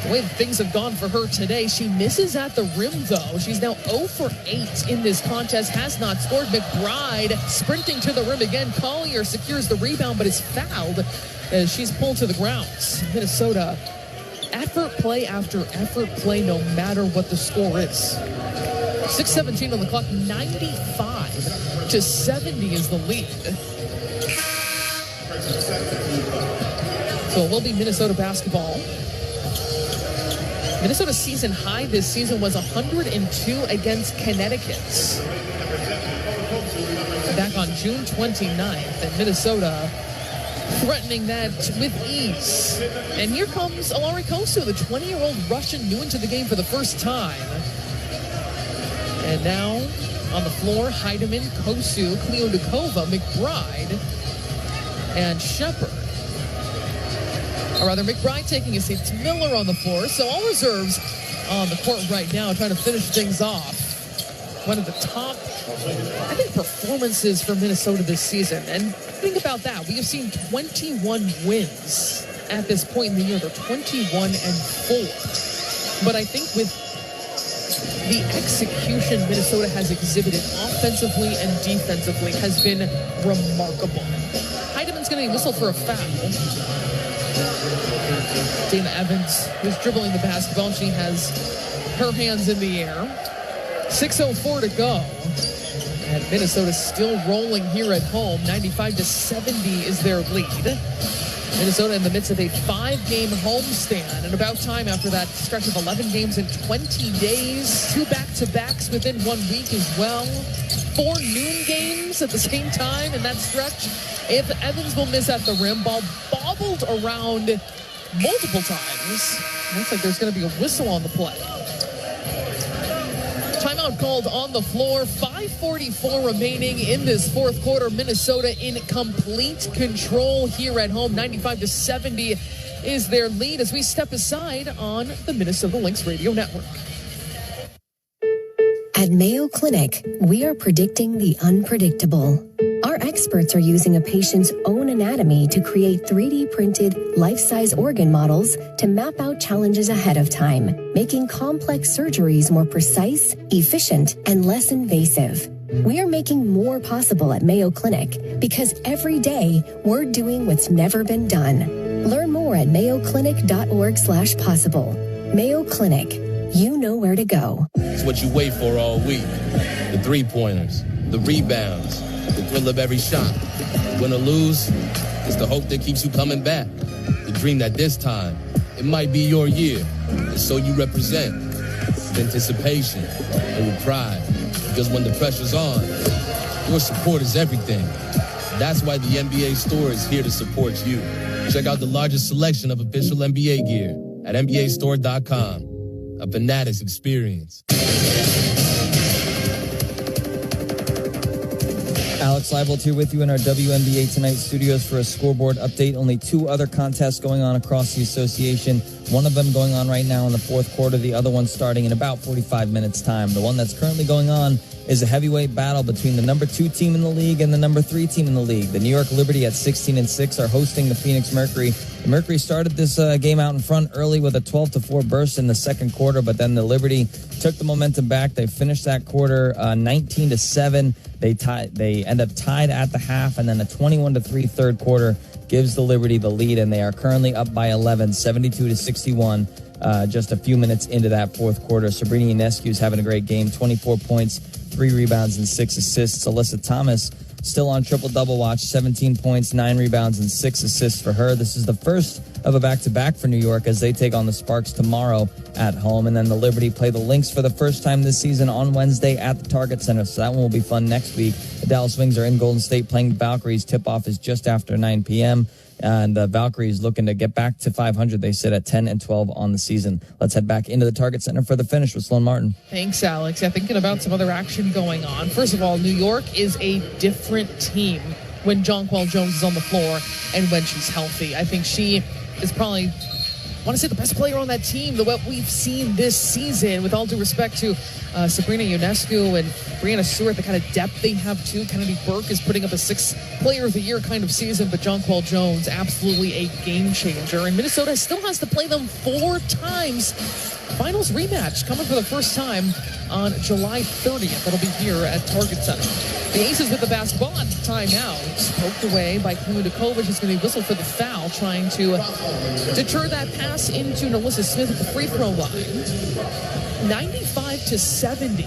The way things have gone for her today. She misses at the rim, though. She's now 0 for 8 in this contest, has not scored. McBride sprinting to the rim again. Collier secures the rebound, but is fouled as she's pulled to the ground. Minnesota, effort play after effort play, no matter what the score is. 6:17 on the clock, 95 to 70 is the lead. So it will be Minnesota basketball. Minnesota's season high this season was 102 against Connecticut. Back on June 29th, and Minnesota threatening that with ease. And here comes Alari Kosu, the 20-year-old Russian, new into the game for the first time. And now on the floor, Heidemann, Kosu, Kliodukova, McBride, and Shepherd. Or rather, McBride taking a seat. It's Miller on the floor. So all reserves on the court right now trying to finish things off. One of the top, I think, performances for Minnesota this season. And think about that. We have seen 21 wins at this point in the year. They're 21-4. But I think with the execution Minnesota has exhibited offensively and defensively has been remarkable. Heidemann's going to be whistled for a foul. Dana Evans is dribbling the basketball, and she has her hands in the air. 6:04 to go. And Minnesota still rolling here at home. 95 to 70 is their lead. Minnesota in the midst of a 5-game homestand, and about time after that stretch of 11 games in 20 days. 2 back-to-backs within 1 week as well. 4 noon games at the same time in that stretch. If Evans will miss at the rim, ball bobbled around multiple times. Looks like there's going to be a whistle on the play. Timeout called on the floor. 5:44 remaining in this fourth quarter. Minnesota in complete control here at home. 95 to 70 is their lead as we step aside on the Minnesota Lynx Radio Network. At Mayo Clinic, we are predicting the unpredictable. Our experts are using a patient's own anatomy to create 3D printed, life-size organ models to map out challenges ahead of time, making complex surgeries more precise, efficient, and less invasive. We are making more possible at Mayo Clinic because every day we're doing what's never been done. Learn more at mayoclinic.org/possible. Mayo Clinic. You know where to go. It's what you wait for all week. The three-pointers, the rebounds, the thrill of every shot. Win or lose, it's the hope that keeps you coming back. The dream that this time, it might be your year. And so you represent with anticipation and with pride. Because when the pressure's on, your support is everything. That's why the NBA store is here to support you. Check out the largest selection of official NBA gear at NBAstore.com. A Fanatics experience. Alex Leibold here with you in our WNBA Tonight studios for a scoreboard update. Only 2 other contests going on across the association. One of them going on right now in the fourth quarter. The other one starting in about 45 minutes time. The one that's currently going on is a heavyweight battle between the number 2 team in the league and the number 3 team in the league. The New York Liberty at 16-6 are hosting the Phoenix Mercury. Mercury started this game out in front early with a 12-4 burst in the second quarter, but then the Liberty took the momentum back. They finished that quarter 19-7. They end up tied at the half, and then a 21-3 third quarter gives the Liberty the lead, and they are currently up by 11, 72-61. Just a few minutes into that fourth quarter. Sabrina Ionescu is having a great game, 24 points, 3 rebounds, and 6 assists. Alyssa Thomas still on triple-double watch, 17 points, 9 rebounds, and 6 assists for her. This is the first of a back-to-back for New York as they take on the Sparks tomorrow at home. And then the Liberty play the Lynx for the first time this season on Wednesday at the Target Center, so that one will be fun next week. The Dallas Wings are in Golden State playing Valkyries. Tip-off is just after 9 p.m., and the Valkyries looking to get back to 500. They sit at 10-12 on the season. Let's head back into the Target Center for the finish with Sloan Martin. Thanks, Alex. Yeah, thinking about some other action going on. First of all, New York is a different team when Jonquel Jones is on the floor and when she's healthy. I think she is probably, I want to say, the best player on that team, what we've seen this season, with all due respect to Sabrina Ionescu and Brianna Stewart, the kind of depth they have too. Kennedy Burke is putting up a 6th Player of the Year kind of season, but Jonquel Jones, absolutely a game changer. And Minnesota still has to play them 4 times. Finals rematch coming for the first time on July 30th. That'll be here at Target Center. The Aces with the basketball on timeout. Poked away by Kludakovic. He's going to be whistled for the foul, trying to deter that pass into Nalissa Smith at the free throw line. 95-70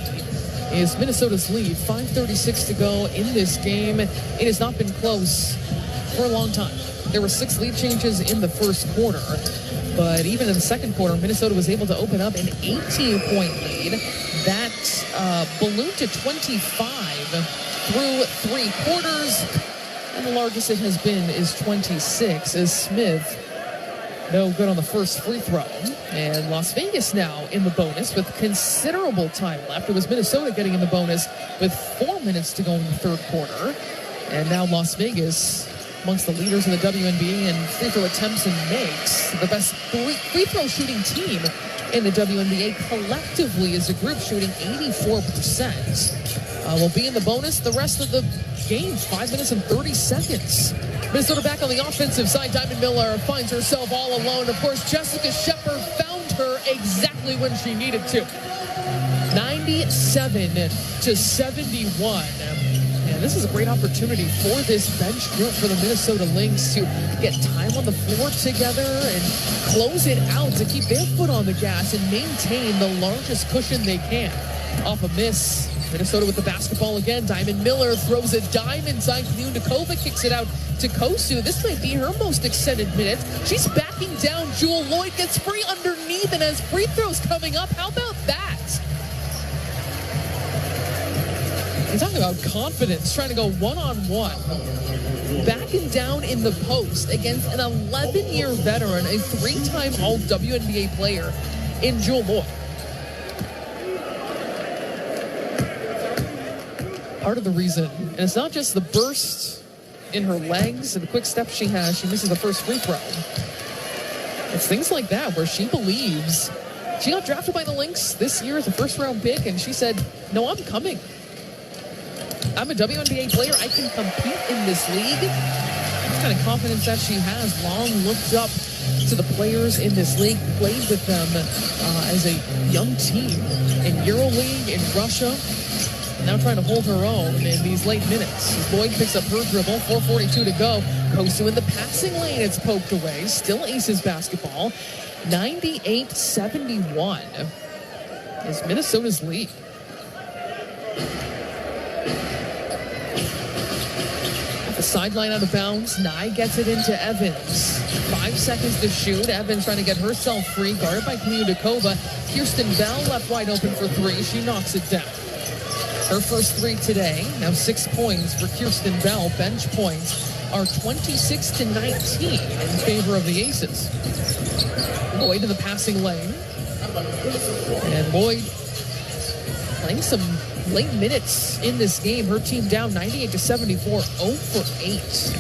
is Minnesota's lead. 5:36 to go in this game. It has not been close for a long time. There were 6 lead changes in the first quarter, but even in the second quarter, Minnesota was able to open up an 18-point lead. That ballooned to 25 through 3 quarters, and the largest it has been is 26 as Smith no good on the first free throw. And Las Vegas now in the bonus with considerable time left. It was Minnesota getting in the bonus with 4 minutes to go in the third quarter. And now Las Vegas, amongst the leaders in the WNBA and free throw attempts and makes, the best free throw shooting team in the WNBA collectively as a group, shooting 84%. Will be in the bonus the rest of the game, 5 minutes and 30 seconds. Minnesota back on the offensive side. Diamond Miller finds herself all alone. Of course, Jessica Shepard found her exactly when she needed to. 97-71. And this is a great opportunity for this bench group for the Minnesota Lynx to get time on the floor together and close it out to keep their foot on the gas and maintain the largest cushion they can. Off a miss, Minnesota with the basketball again. Diamond Miller throws a dime inside. Kludakovic kicks it out to Kosu. This might be her most extended minutes. She's backing down. Jewel Lloyd gets free underneath and has free throws coming up. How about that? You're talking about confidence, trying to go one-on-one. Backing down in the post against an 11-year veteran, a 3-time All-WNBA player in Jewel Lloyd. Part of the reason, and it's not just the burst in her legs and the quick step she has, she misses the first free throw. It's things like that where she believes. She got drafted by the Lynx this year as a first-round pick, and she said, no, I'm coming. I'm a WNBA player. I can compete in this league. What kind of confidence that she has. Long looked up to the players in this league, played with them as a young team in EuroLeague, in Russia. Now trying to hold her own in these late minutes. Lloyd picks up her dribble, 4:42 to go. Kosu in the passing lane, it's poked away. Still Aces basketball. 98-71 is Minnesota's lead. At the sideline out of bounds, Nye gets it into Evans. 5 seconds to shoot. Evans trying to get herself free, guarded by Kludakovic. Kirsten Bell left wide open for 3. She knocks it down. Her first 3 today. Now 6 points for Kirsten Bell. Bench points are 26-19 in favor of the Aces. Lloyd in the passing lane. And Lloyd playing some late minutes in this game. Her team down 98-74, 0 for 8.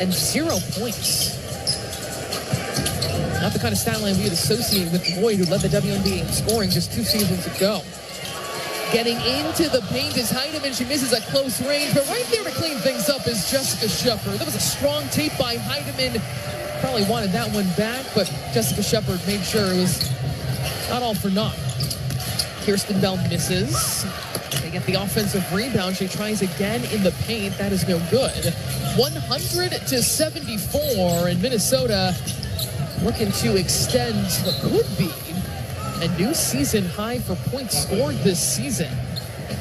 And 0 points. Not the kind of stat line we would associate with Lloyd, who led the WNBA in scoring just 2 seasons ago. Getting into the paint is Heidemann. She misses at close range, but right there to clean things up is Jessica Shepard. That was a strong tape by Heidemann. probably wanted that one back, but Jessica Shepard made sure it was not all for naught. Kirsten Bell misses. They get the offensive rebound. She tries again in the paint. That is no good. 100-74, and Minnesota looking to extend what could be a new season high for points scored this season.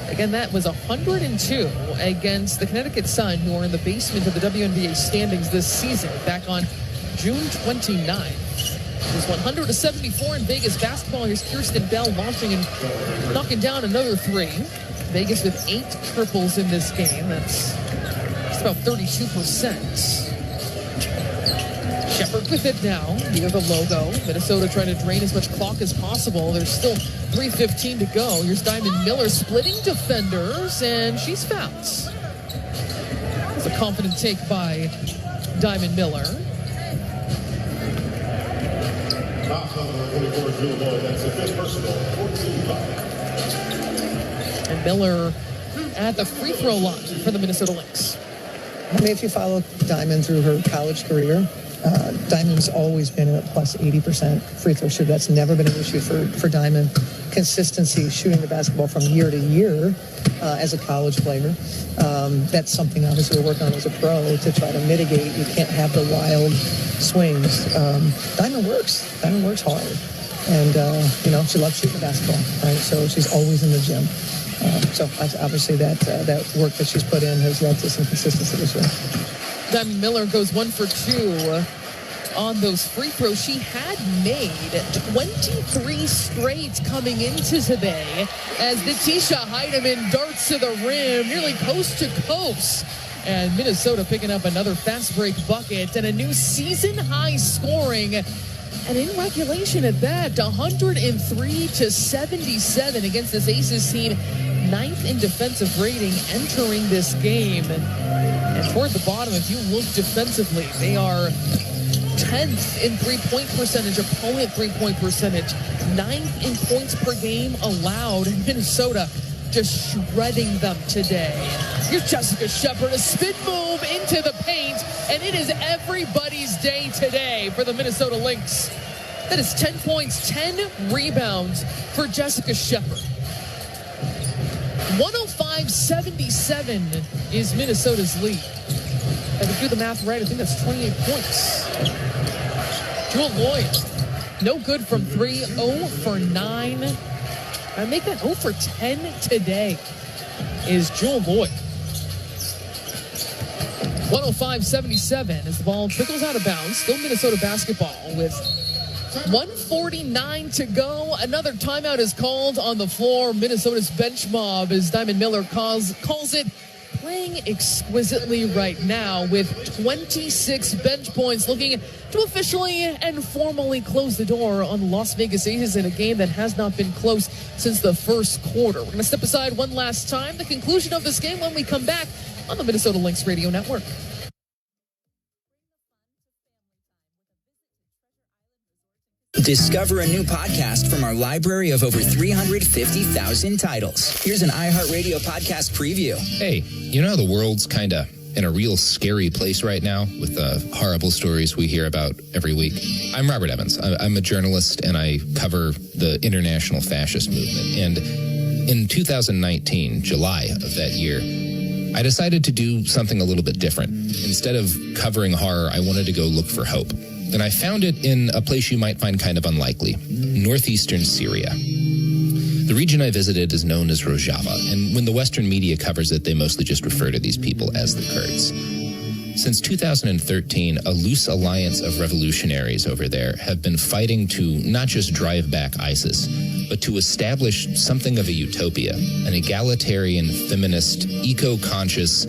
Again, that was 102 against the Connecticut Sun, who are in the basement of the WNBA standings this season, back on June 29th. It was 100-74 in Vegas basketball. Here's Kirsten Bell launching and knocking down another three. Vegas with 8 triples in this game. That's just about 32%. Shepard with it now, near the logo. Minnesota trying to drain as much clock as possible. There's still 3:15 to go. Here's Diamond Miller splitting defenders, and she's fouled. It's a confident take by Diamond Miller. And Miller at the free throw line for the Minnesota Lynx. I mean, if you follow Diamond through her college career, Diamond's always been a plus 80% free throw shooter. That's never been an issue for Diamond. Consistency, shooting the basketball from year to year as a college player. That's something obviously we're working on as a pro to try to mitigate. You can't have the wild swings. Diamond works hard. And, she loves shooting the basketball, right? So she's always in the gym. So obviously that work that she's put in has led to some consistency this year. Diamond Miller goes 1 for 2 on those free throws. She had made 23 straight coming into today as Natisha Heidemann darts to the rim, nearly coast to coast. And Minnesota picking up another fast break bucket and a new season high scoring. And in regulation at that, 103-77 against this Aces team, 9th in defensive rating entering this game. And toward the bottom, if you look defensively, they are 10th in three-point percentage, opponent three-point percentage, 9th in points per game allowed. And Minnesota just shredding them today. Here's Jessica Shepard, a spin move into the paint, and it is everybody's day today for the Minnesota Lynx. That is 10 points, 10 rebounds for Jessica Shepard. 105-77 is Minnesota's lead. If I do the math right, I think that's 28 points. Jewel Lloyd, no good from 3, 0 for 9. I make that 0 for 10 today is Jewel Lloyd. 105-77 as the ball trickles out of bounds. Still Minnesota basketball with 1:49 to go. Another timeout is called on the floor. Minnesota's bench mob, as Diamond Miller calls it, playing exquisitely right now with 26 bench points, looking to officially and formally close the door on the Las Vegas Aces in a game that has not been close since the first quarter. We're going to step aside one last time. The conclusion of this game when we come back on the Minnesota Lynx Radio Network. Discover a new podcast from our library of over 350,000 titles. Here's an iHeartRadio podcast preview. Hey, you know how the world's kind of in a real scary place right now with the horrible stories we hear about every week? I'm Robert Evans. I'm a journalist, and I cover the international fascist movement. And in 2019, July of that year, I decided to do something a little bit different. Instead of covering horror, I wanted to go look for hope. And I found it in a place you might find kind of unlikely, northeastern Syria. The region I visited is known as Rojava, and when the Western media covers it, they mostly just refer to these people as the Kurds. Since 2013, a loose alliance of revolutionaries over there have been fighting to not just drive back ISIS, but to establish something of a utopia, an egalitarian, feminist, eco-conscious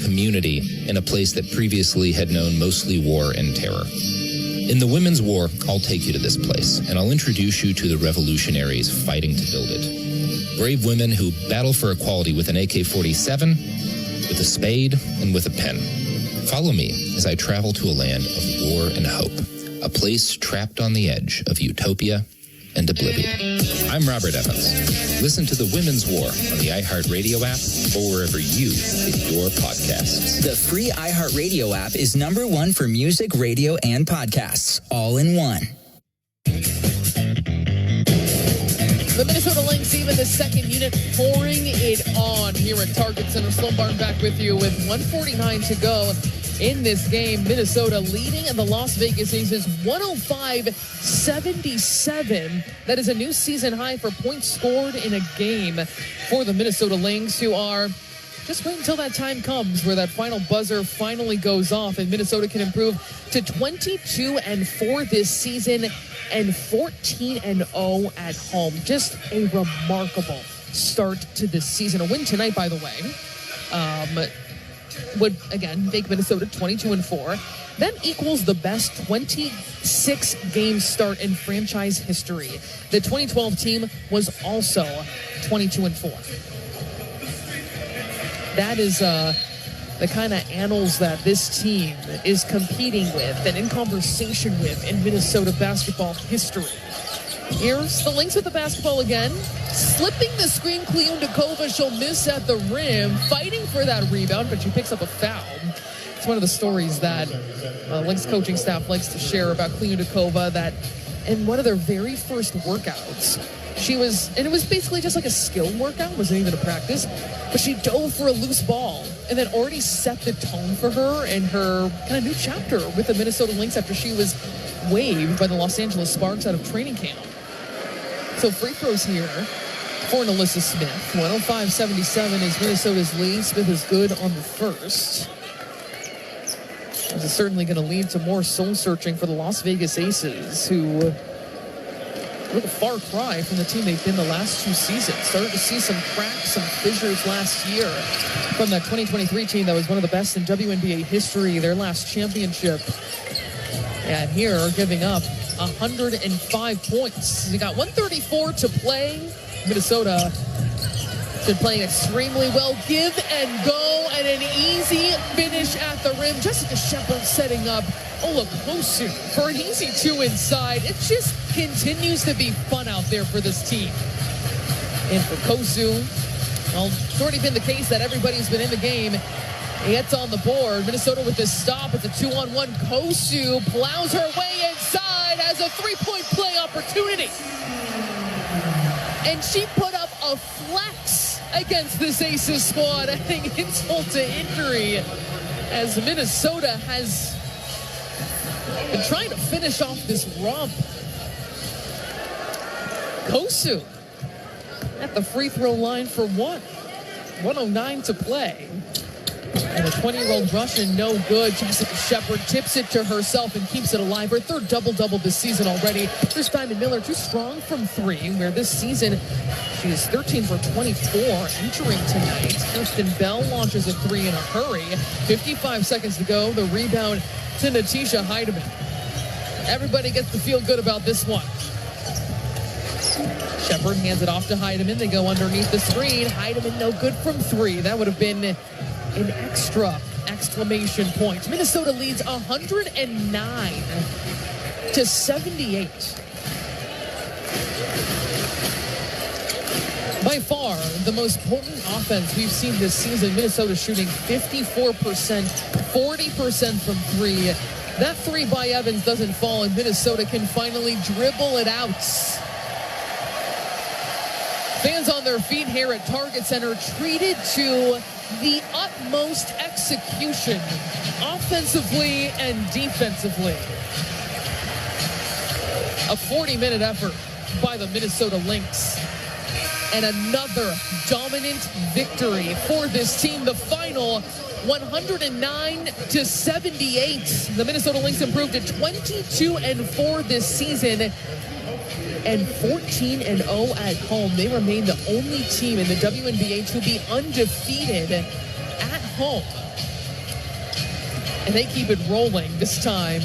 community in a place that previously had known mostly war and terror. In the Women's War, I'll take you to this place, and I'll introduce you to the revolutionaries fighting to build it. Brave women who battle for equality with an AK-47, with a spade, and with a pen. Follow me as I travel to a land of war and hope, a place trapped on the edge of utopia and oblivion. I'm Robert Evans. Listen to The Women's War on the iHeartRadio app or wherever you get your podcasts. The free iHeartRadio app is #1 for music, radio, and podcasts, all in one. The Minnesota Lynx, even the second unit, pouring it on here at Target Center. Sloan Barton back with you with 1:49 to go in this game. Minnesota leading, and the Las Vegas Aces 105-77. That is a new season high for points scored in a game for the Minnesota Lynx, who are just wait until that time comes where that final buzzer finally goes off and Minnesota can improve to 22-4 this season and 14-0 at home. Just a remarkable start to this season. A win tonight, by the way, would again make Minnesota 22-4. That equals the best 26-game start in franchise history. The 2012 team was also 22-4. That is the kind of annals that this team is competing with and in conversation with in Minnesota basketball history. Here's the Lynx with the basketball again. Slipping the screen, Kliundakova. She'll miss at the rim. Fighting for that rebound, but she picks up a foul. It's one of the stories that Lynx coaching staff likes to share about Kliundakova, that in one of their very first workouts, it was basically just like a skill workout, wasn't even a practice, but she dove for a loose ball and then already set the tone for her in her kind of new chapter with the Minnesota Lynx after she was waived by the Los Angeles Sparks out of training camp. So free throws here for Alyssa Smith. 105-77 is Minnesota's lead. Smith is good on the first. This is certainly going to lead to more soul searching for the Las Vegas Aces, who look a far cry from the team they've been the last two seasons. Started to see some cracks, some fissures last year from that 2023 team that was one of the best in WNBA history, their last championship. And here are giving up 105 points. They got 134 to play. Minnesota been playing extremely well. Give and go, and an easy finish at the rim. Jessica Shepard setting up Ola Kosu for an easy two inside. It just continues to be fun out there for this team. And for Kosu, well, it's already been the case that everybody's been in the game. He gets on the board. Minnesota with this stop. It's a 2-on-1. Kosu plows her way inside, has a three-point play opportunity. And she put up a flex against this Aces squad, adding insult to injury, as Minnesota has been trying to finish off this romp. Kosu at the free throw line for one. 1:09 to play. And a 20-year-old Russian, no good. Jessica Shepard tips it to herself and keeps it alive. Her third double-double this season already. There's Diamond Miller, too strong from three, where this season she is 13 for 24 entering tonight. Kirsten Bell launches a three in a hurry. 55 seconds to go. The rebound to Natisha Heidemann. Everybody gets to feel good about this one. Shepard hands it off to Heidemann. They go underneath the screen. Heidemann no good from three. That would have been an extra exclamation point. Minnesota leads 109-78. By far, the most potent offense we've seen this season. Minnesota shooting 54%, 40% from three. That three by Evans doesn't fall, and Minnesota can finally dribble it out. Fans on their feet here at Target Center, treated to the utmost execution, offensively and defensively. A 40-minute effort by the Minnesota Lynx. And another dominant victory for this team. The final 109-78. The Minnesota Lynx improved to 22-4 this season and 14-0 at home. They remain the only team in the WNBA to be undefeated at home. And they keep it rolling, this time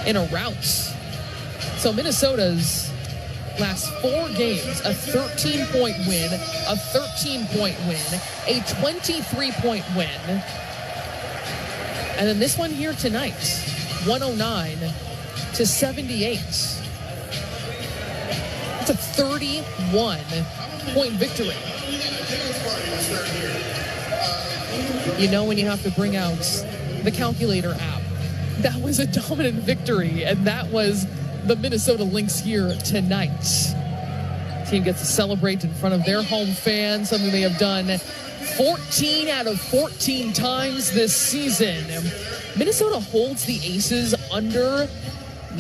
in a rout. So Minnesota's last four games, a 13-point win, a 13-point win, a 23-point win. And then this one here tonight, 109-78. It's a 31-point victory. You know when you have to bring out the calculator app. That was a dominant victory, and that was the Minnesota Lynx here tonight. Team gets to celebrate in front of their home fans, something they have done 14 out of 14 times this season. Minnesota holds the Aces under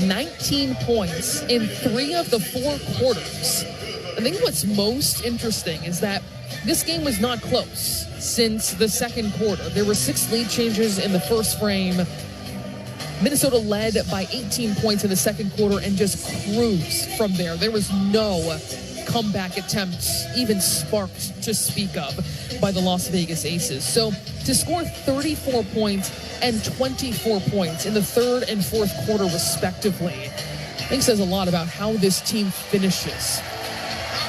19 points in 3 of the 4 quarters. I think what's most interesting is that this game was not close since the second quarter. There were 6 lead changes in the first frame. Minnesota led by 18 points in the second quarter and just cruised from there. There was no comeback attempts even sparked to speak of by the Las Vegas Aces. So to score 34 points and 24 points in the third and fourth quarter respectively, I think says a lot about how this team finishes.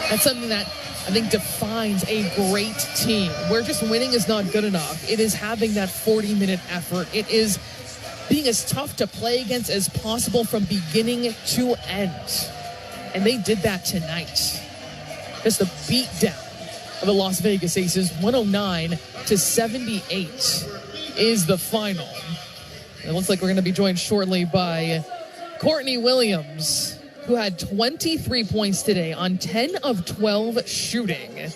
That's something that I think defines a great team, where just winning is not good enough. It is having that 40-minute effort. It is being as tough to play against as possible from beginning to end. And they did that tonight. Just a beatdown of the Las Vegas Aces. 109-78 is the final. It looks like we're going to be joined shortly by Courtney Williams, who had 23 points today on 10 of 12 shooting.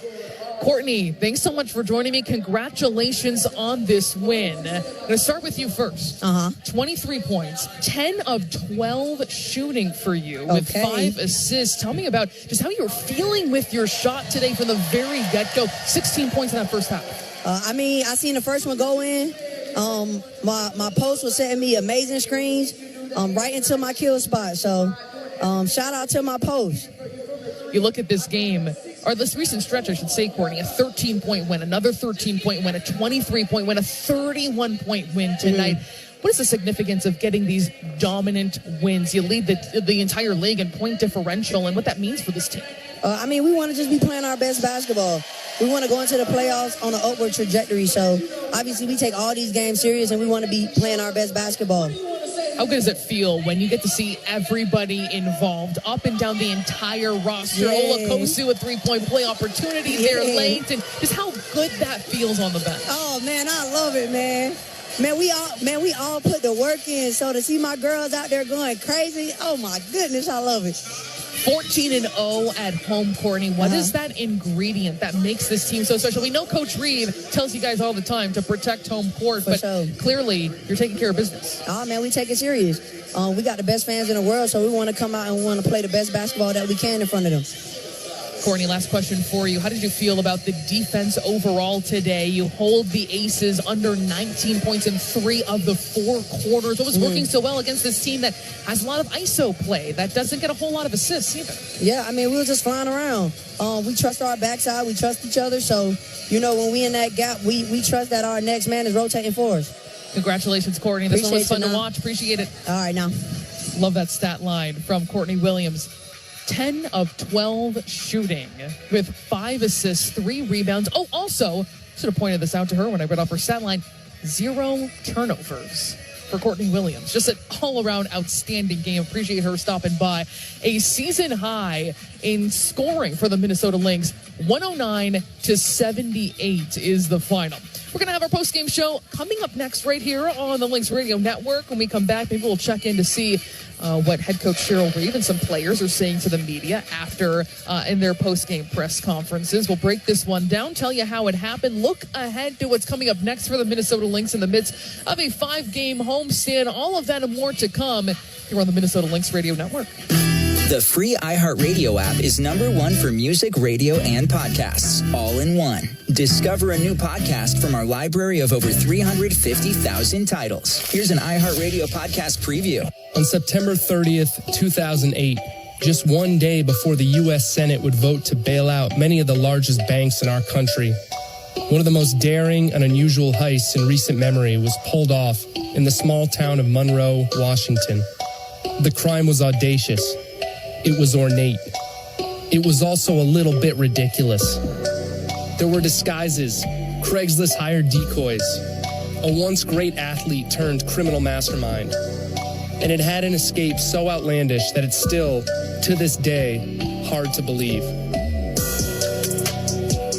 Courtney, thanks so much for joining me. Congratulations on this win. I'm going to start with you first. 23 points, 10 of 12 shooting for you with 5 assists. Tell me about just how you were feeling with your shot today from the very get-go. 16 points in that first half. I seen the first one go in. My post was setting me amazing screens right into my kill spot. So shout out to my post. You look at this game, or this recent stretch, I should say, Courtney, a 13-point win, another 13-point win, a 23-point win, a 31-point win tonight. What is the significance of getting these dominant wins? You lead the entire league in point differential, and what that means for this team. We want to just be playing our best basketball. We want to go into the playoffs on an upward trajectory. So, obviously, we take all these games serious, and we want to be playing our best basketball. How good does it feel when you get to see everybody involved up and down the entire roster? Ola Kosu, a 3-point play opportunity there late, and just how good that feels on the bench. Oh man, I love it, man. We all put the work in. So to see my girls out there going crazy, oh my goodness, I love it. 14-0 at home, Courtney. What is that ingredient that makes this team so special? We know Coach Reed tells you guys all the time to protect home court, but clearly you're taking care of business. Oh, man, we take it serious. We got the best fans in the world, so we want to come out and we want to play the best basketball that we can in front of them. Courtney, last question for you. How did you feel about the defense overall today? You hold the Aces under 19 points in 3 of the 4 quarters. What was working so well against this team that has a lot of ISO play, that doesn't get a whole lot of assists either? Yeah, we were just flying around. We trust our backside. We trust each other. So, when we in that gap, we trust that our next man is rotating for us. Congratulations, Courtney. This one was fun to watch. Appreciate it. All right, now. Love that stat line from Courtney Williams. 10 of 12 shooting with 5 assists, 3 rebounds. Oh, also, should have pointed this out to her when I read off her stat line, 0 turnovers for Courtney Williams. Just an all-around outstanding game. Appreciate her stopping by. A season high in scoring for the Minnesota Lynx. 109-78 is the final. We're going to have our post-game show coming up next right here on the Lynx Radio Network. When we come back, maybe we'll check in to see what head coach Cheryl Reeve and some players are saying to the media after in their post-game press conferences. We'll break this one down, tell you how it happened, look ahead to what's coming up next for the Minnesota Lynx in the midst of a 5-game homestand. All of that and more to come here on the Minnesota Lynx Radio Network. The free iHeartRadio app is #1 for music, radio, and podcasts, all in one. Discover a new podcast from our library of over 350,000 titles. Here's an iHeartRadio podcast preview. On September 30th, 2008, just one day before the U.S. Senate would vote to bail out many of the largest banks in our country, one of the most daring and unusual heists in recent memory was pulled off in the small town of Monroe, Washington. The crime was audacious. It was ornate. It was also a little bit ridiculous. There were disguises, Craigslist hired decoys, a once great athlete turned criminal mastermind. And it had an escape so outlandish that it still, to this day, hard to believe.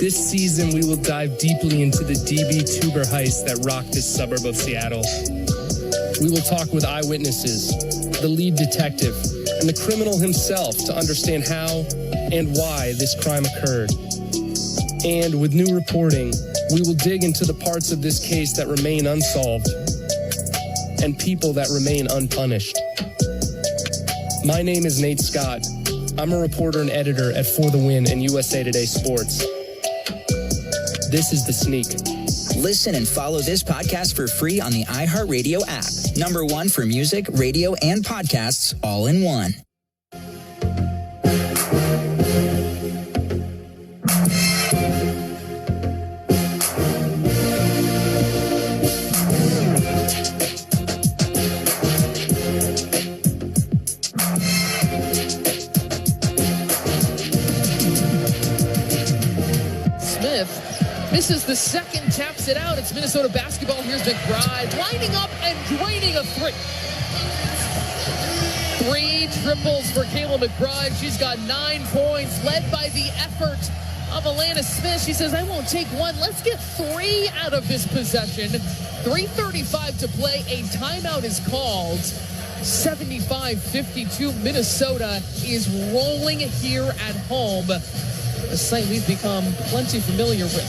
This season, we will dive deeply into the DB Tuber heist that rocked this suburb of Seattle. We will talk with eyewitnesses, the lead detective, and the criminal himself to understand how and why this crime occurred. And with new reporting, we will dig into the parts of this case that remain unsolved and people that remain unpunished. My name is Nate Scott. I'm a reporter and editor at For the Win and USA Today Sports. This is The Sneak. Listen and follow this podcast for free on the iHeartRadio app. #1 for music, radio, and podcasts all in one. Misses the second, taps it out. It's Minnesota basketball. Here's McBride lining up and draining a three. 3 triples for Kayla McBride. She's got 9 points, led by the effort of Alana Smith. She says, I won't take one. Let's get 3 out of this possession. 3:35 to play. A timeout is called. 75-52. Minnesota is rolling here at home. A sight we've become plenty familiar with.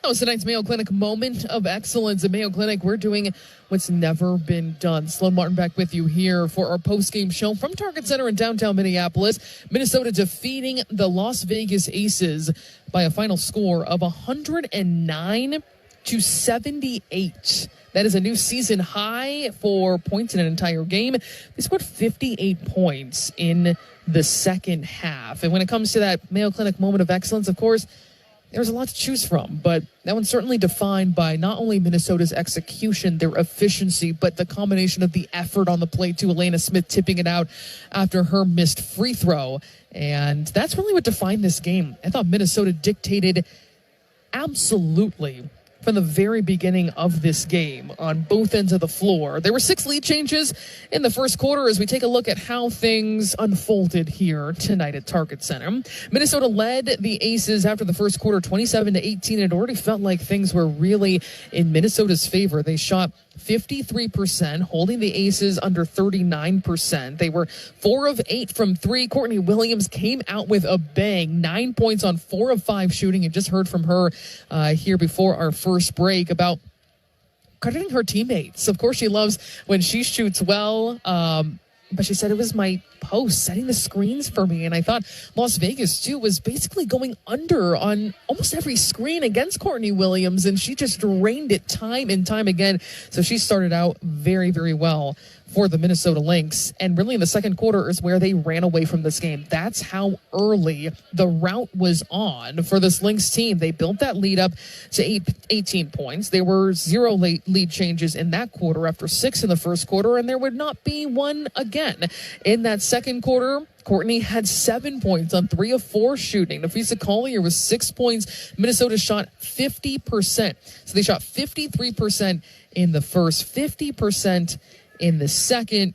That was tonight's Mayo Clinic moment of excellence. At Mayo Clinic, we're doing what's never been done. Sloan Martin back with you here for our post-game show from Target Center in downtown Minneapolis. Minnesota defeating the Las Vegas Aces by a final score of 109-78. That is a new season high for points in an entire game. They scored 58 points in the second half. And when it comes to that Mayo Clinic moment of excellence, of course, there's a lot to choose from, but that one's certainly defined by not only Minnesota's execution, their efficiency, but the combination of the effort on the plate to Alana Smith tipping it out after her missed free throw. And that's really what defined this game. I thought Minnesota dictated absolutely from the very beginning of this game on both ends of the floor. There were 6 lead changes in the first quarter as we take a look at how things unfolded here tonight at Target Center. Minnesota led the Aces after the first quarter 27-18. It already felt like things were really in Minnesota's favor. They shot 53%, holding the Aces under 39%. They were 4 of 8 from 3. Courtney Williams came out with a bang, 9 points on 4 of 5 shooting. You just heard from her here before our first break about crediting her teammates. Of course, she loves when she shoots well. But she said it was my post setting the screens for me. And I thought Las Vegas, too, was basically going under on almost every screen against Courtney Williams. And she just drained it time and time again. So she started out very, very well for the Minnesota Lynx. And really in the second quarter is where they ran away from this game. That's how early the route was on for this Lynx team. They built that lead up to 18 points. There were 0 lead changes in that quarter after 6 in the first quarter, and there would not be one again. In that second quarter, Courtney had 7 points on 3 of 4 shooting. Nafisa Collier was 6 points. Minnesota shot 50%. So they shot 53% in the first, 50% in the second.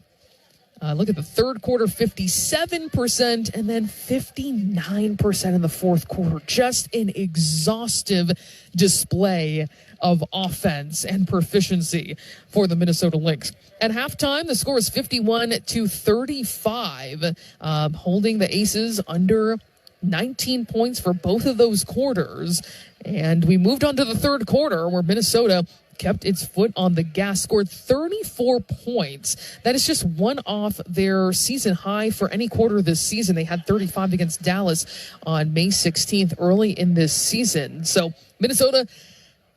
Look at the third quarter, 57%, and then 59% in the fourth quarter. Just an exhaustive display of offense and proficiency for the Minnesota Lynx. At halftime, the score is 51-35, holding the Aces under 19 points for both of those quarters. And we moved on to the third quarter where Minnesota kept its foot on the gas, scored 34 points. That is just one off their season high for any quarter this season. They had 35 against Dallas on May 16th early in this season. So Minnesota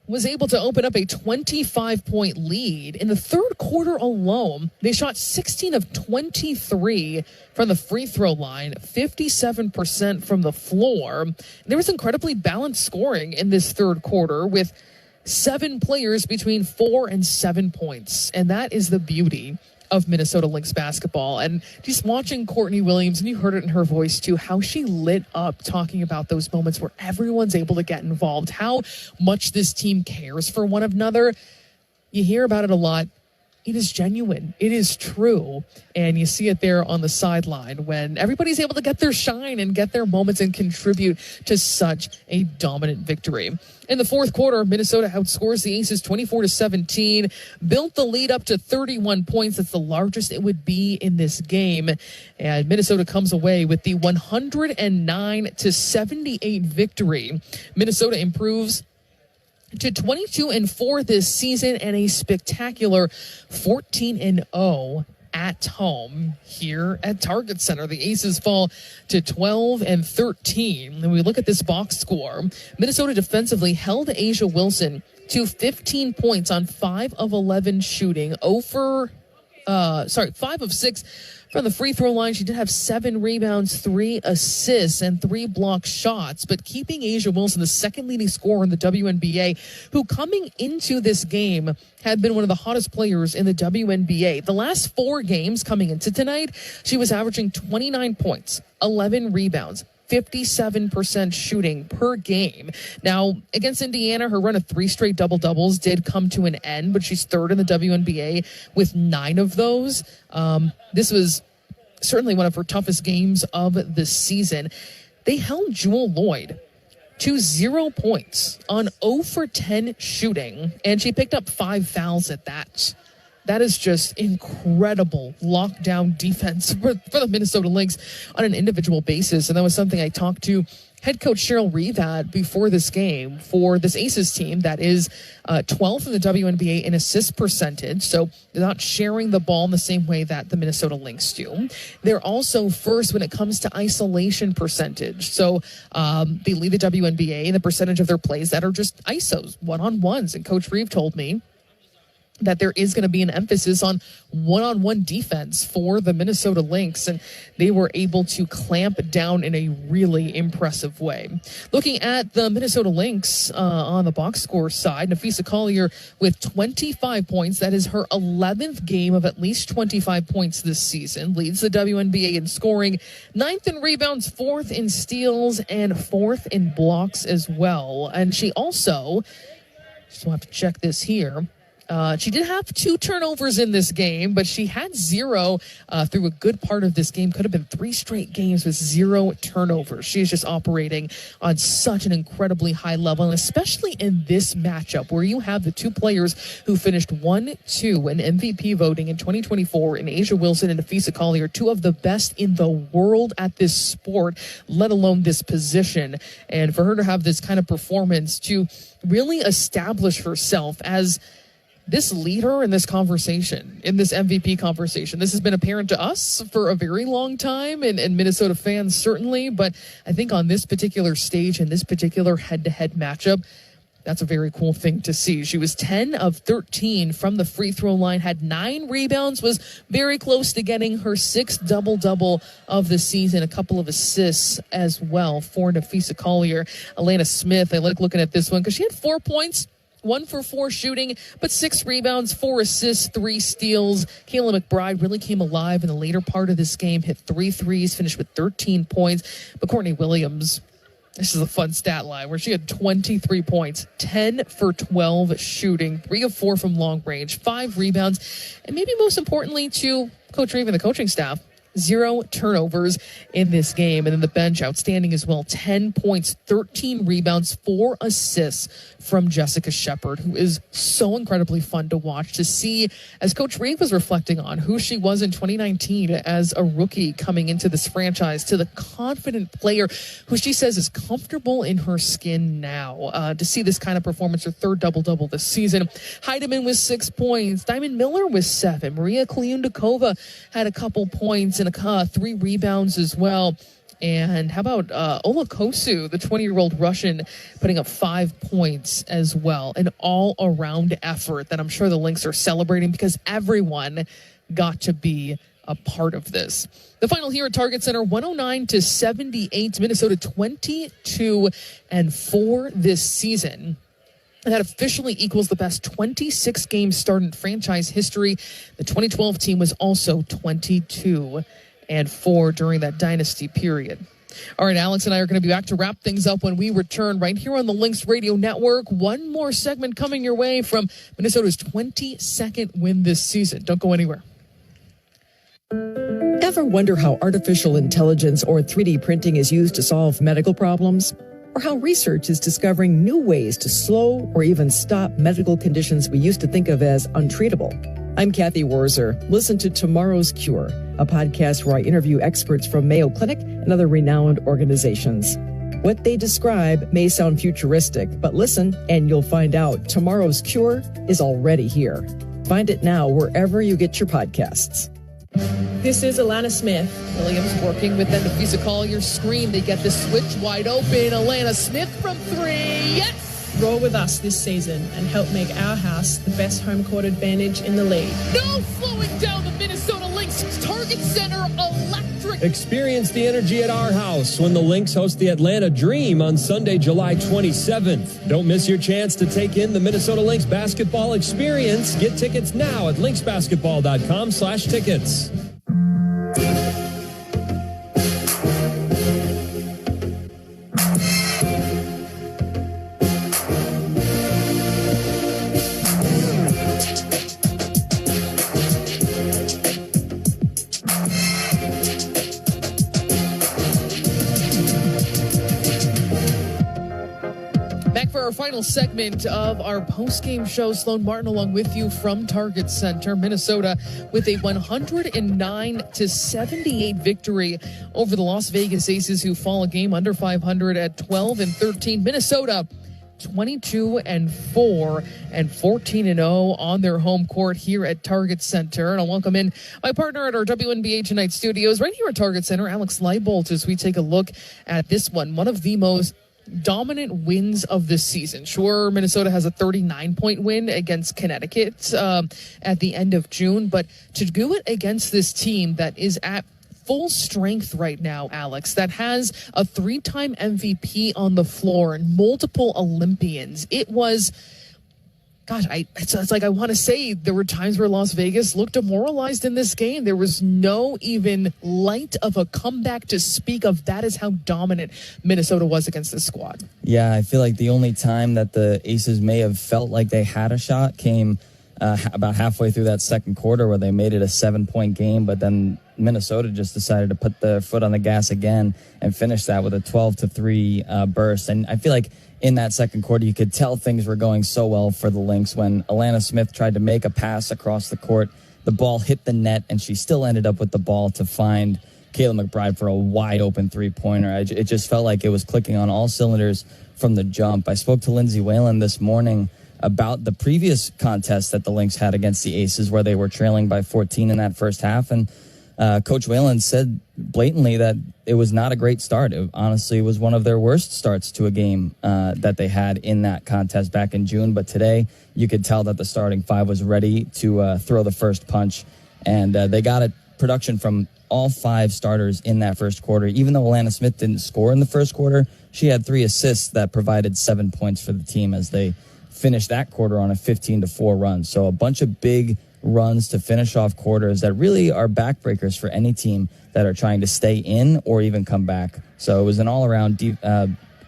was able to open up a 25-point lead. In the third quarter alone, they shot 16 of 23 from the free throw line, 57% from the floor. There was incredibly balanced scoring in this third quarter with 7 players between 4 and 7 points. And that is the beauty of Minnesota Lynx basketball. And just watching Courtney Williams, and you heard it in her voice too, how she lit up talking about those moments where everyone's able to get involved, how much this team cares for one another. You hear about it a lot it is genuine. It is true. And you see it there on the sideline when everybody's able to get their shine and get their moments and contribute to such a dominant victory. In the fourth quarter, Minnesota outscores the Aces 24-17, built the lead up to 31 points. That's the largest it would be in this game. And Minnesota comes away with the 109-78 victory. Minnesota improves to 22-4 this season and a spectacular 14-0 at home here at Target Center. The Aces fall to 12-13. And we look at this box score. Minnesota defensively held A'ja Wilson to 15 points on 5 of 11 shooting. 5 of 6 from the free throw line. She did have 7 rebounds, 3 assists, and 3 block shots. But keeping A'ja Wilson the second leading scorer in the WNBA, who coming into this game had been one of the hottest players in the WNBA. The last 4 games coming into tonight, she was averaging 29 points, 11 rebounds, 57% shooting per game. Now, against Indiana, her run of 3 straight double-doubles did come to an end, but she's third in the WNBA with 9 of those. This was certainly one of her toughest games of the season. They held Jewell Loyd to 0 points on 0 for 10 shooting, and she picked up 5 fouls at that. That is just incredible lockdown defense for the Minnesota Lynx on an individual basis. And that was something I talked to head coach Cheryl Reeve at before this game for this Aces team that is 12th in the WNBA in assist percentage. So they're not sharing the ball in the same way that the Minnesota Lynx do. They're also first when it comes to isolation percentage. So they lead the WNBA in the percentage of their plays that are just ISOs, one-on-ones. And Coach Reeve told me that there is going to be an emphasis on one-on-one defense for the Minnesota Lynx, and they were able to clamp down in a really impressive way. Looking at the Minnesota Lynx on the box score side, Napheesa Collier with 25 points. That is her 11th game of at least 25 points this season. Leads the WNBA in scoring, 9th in rebounds, 4th in steals, and 4th in blocks as well. And she also, just want to check this here, she did have 2 turnovers in this game, but she had 0 through a good part of this game. Could have been 3 straight games with 0 turnovers. She is just operating on such an incredibly high level, and especially in this matchup where you have the 2 players who finished 1-2 in MVP voting in 2024 in A'ja Wilson and Napheesa Collier, 2 of the best in the world at this sport, let alone this position. And for her to have this kind of performance to really establish herself as this leader in this conversation, in this MVP conversation. This has been apparent to us for a very long time, and Minnesota fans certainly, but I think on this particular stage, in this particular head-to-head matchup, that's a very cool thing to see. She was 10 of 13 from the free throw line, had 9 rebounds, was very close to getting her 6th double-double of the season, a couple of assists as well for Napheesa Collier. Alana Smith, I like looking at this one because she had 4 points, 1 for 4 shooting, but 6 rebounds, 4 assists, 3 steals. Kayla McBride really came alive in the later part of this game, hit 3 threes, finished with 13 points. But Courtney Williams, this is a fun stat line where she had 23 points, 10 for 12 shooting, 3 of 4 from long range, 5 rebounds, and maybe most importantly to Coach Reeve and the coaching staff, 0 turnovers in this game. And then the bench, outstanding as well. 10 points, 13 rebounds, 4 assists from Jessica Shepard, who is so incredibly fun to watch, to see, as Coach Reeve was reflecting on who she was in 2019 as a rookie coming into this franchise, to the confident player who she says is comfortable in her skin now. To see this kind of performance, her 3rd double-double this season. Heidemann with 6 points. Diamond Miller with 7. Maria Kliundakova had a couple points and 3 rebounds as well. And how about Ola Kosu, the 20-year-old Russian, putting up 5 points as well. An all-around effort that I'm sure the Lynx are celebrating because everyone got to be a part of this. The final here at Target Center, 109-78, Minnesota 22-4 this season. And that officially equals the best 26-game start in franchise history. The 2012 team was also 22-4 during that dynasty period. All right, Alex and I are going to be back to wrap things up when we return right here on the Lynx Radio Network. One more segment coming your way from Minnesota's 22nd win this season. Don't go anywhere. Ever wonder how artificial intelligence or 3D printing is used to solve medical problems? Or how research is discovering new ways to slow or even stop medical conditions we used to think of as untreatable? I'm Kathy Worzer. Listen to Tomorrow's Cure, a podcast where I interview experts from Mayo Clinic and other renowned organizations. What they describe may sound futuristic, but listen and you'll find out Tomorrow's Cure is already here. Find it now wherever you get your podcasts. This is Alana Smith. Williams working with them to music call your screen. They get the switch wide open. Alana Smith from 3. Yes! Roll with us this season and help make our house the best home court advantage in the league. No slowing down the Minnesota Lynx. Target Center electric. Experience the energy at our house when the Lynx host the Atlanta Dream on Sunday, July 27th. Don't miss your chance to take in the Minnesota Lynx basketball experience. Get tickets now at lynxbasketball.com/tickets. Our final segment of our post-game show. Sloan Martin along with you from Target Center, Minnesota, with a 109-78 victory over the Las Vegas Aces, who fall a game under 500 at 12-13. Minnesota 22-4 and 14-0 on their home court here at Target Center. And I'll welcome in my partner at our WNBA Tonight studios right here at Target Center, Alex Leibold, as we take a look at this one of the most dominant wins of this season. Sure, Minnesota has a 39-point win against Connecticut at the end of June, but to do it against this team that is at full strength right now, Alex, that has a 3-time MVP on the floor and multiple Olympians, it was... Gosh, it's like I want to say there were times where Las Vegas looked demoralized in this game. There was no even light of a comeback to speak of. That is how dominant Minnesota was against this squad. Yeah, I feel like the only time that the Aces may have felt like they had a shot came about halfway through that second quarter, where they made it a 7-point game, but then Minnesota just decided to put their foot on the gas again and finish that with a 12-3 burst. And I feel like in that second quarter, you could tell things were going so well for the Lynx when Alana Smith tried to make a pass across the court. The ball hit the net, and she still ended up with the ball to find Kayla McBride for a wide-open three-pointer. It just felt like it was clicking on all cylinders from the jump. I spoke to Lindsay Whalen this morning about the previous contest that the Lynx had against the Aces, where they were trailing by 14 in that first half, and Coach Whalen said blatantly that it was not a great start. It honestly was one of their worst starts to a game that they had in that contest back in June. But today, you could tell that the starting five was ready to throw the first punch. And they got a production from all 5 starters in that first quarter. Even though Alana Smith didn't score in the first quarter, she had 3 assists that provided 7 points for the team as they finished that quarter on a 15-4 run. So a bunch of big runs to finish off quarters that really are backbreakers for any team that are trying to stay in or even come back. So it was an all-around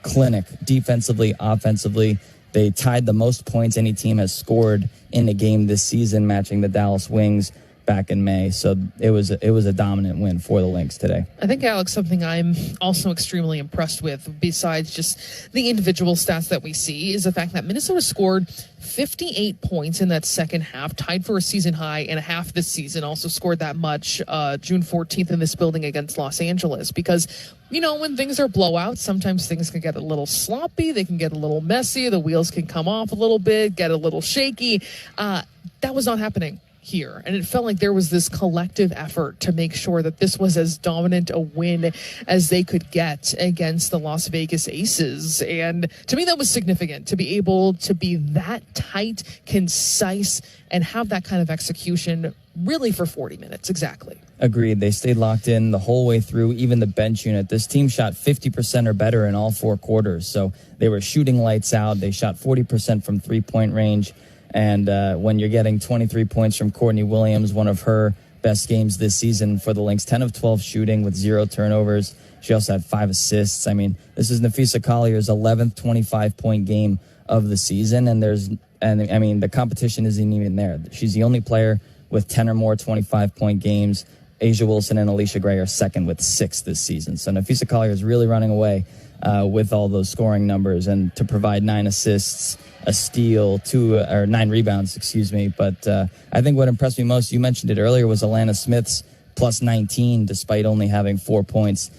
clinic, defensively, offensively. They tied the most points any team has scored in a game this season, matching the Dallas Wings back in May. So it was a dominant win for the Lynx today. I think, Alex, something I'm also extremely impressed with, besides just the individual stats that we see, is the fact that Minnesota scored 58 points in that second half, tied for a season high and a half this season. Also scored that much June 14th in this building against Los Angeles, because when things are blowouts, sometimes things can get a little sloppy. They can get a little messy. The wheels can come off a little bit, get a little shaky. That was not happening here, and it felt like there was this collective effort to make sure that this was as dominant a win as they could get against the Las Vegas Aces. And to me, that was significant, to be able to be that tight, concise, and have that kind of execution really for 40 minutes. Exactly. Agreed. They stayed locked in the whole way through, even the bench unit. This team shot 50% or better in all 4 quarters, so they were shooting lights out. They shot 40% from three-point range. And when you're getting 23 points from Courtney Williams, one of her best games this season for the Lynx, 10 of 12 shooting with 0 turnovers, She also had 5 assists. I mean, this is Napheesa Collier's 11th 25-point game of the season, and the competition isn't even there. She's the only player with 10 or more 25-point games. A'ja Wilson and Alicia Gray are second with 6 this season. So Napheesa Collier is really running away with all those scoring numbers, and to provide 9 assists, a steal, 9 rebounds, excuse me. But I think what impressed me most, you mentioned it earlier, was Alana Smith's plus 19, despite only having 4 points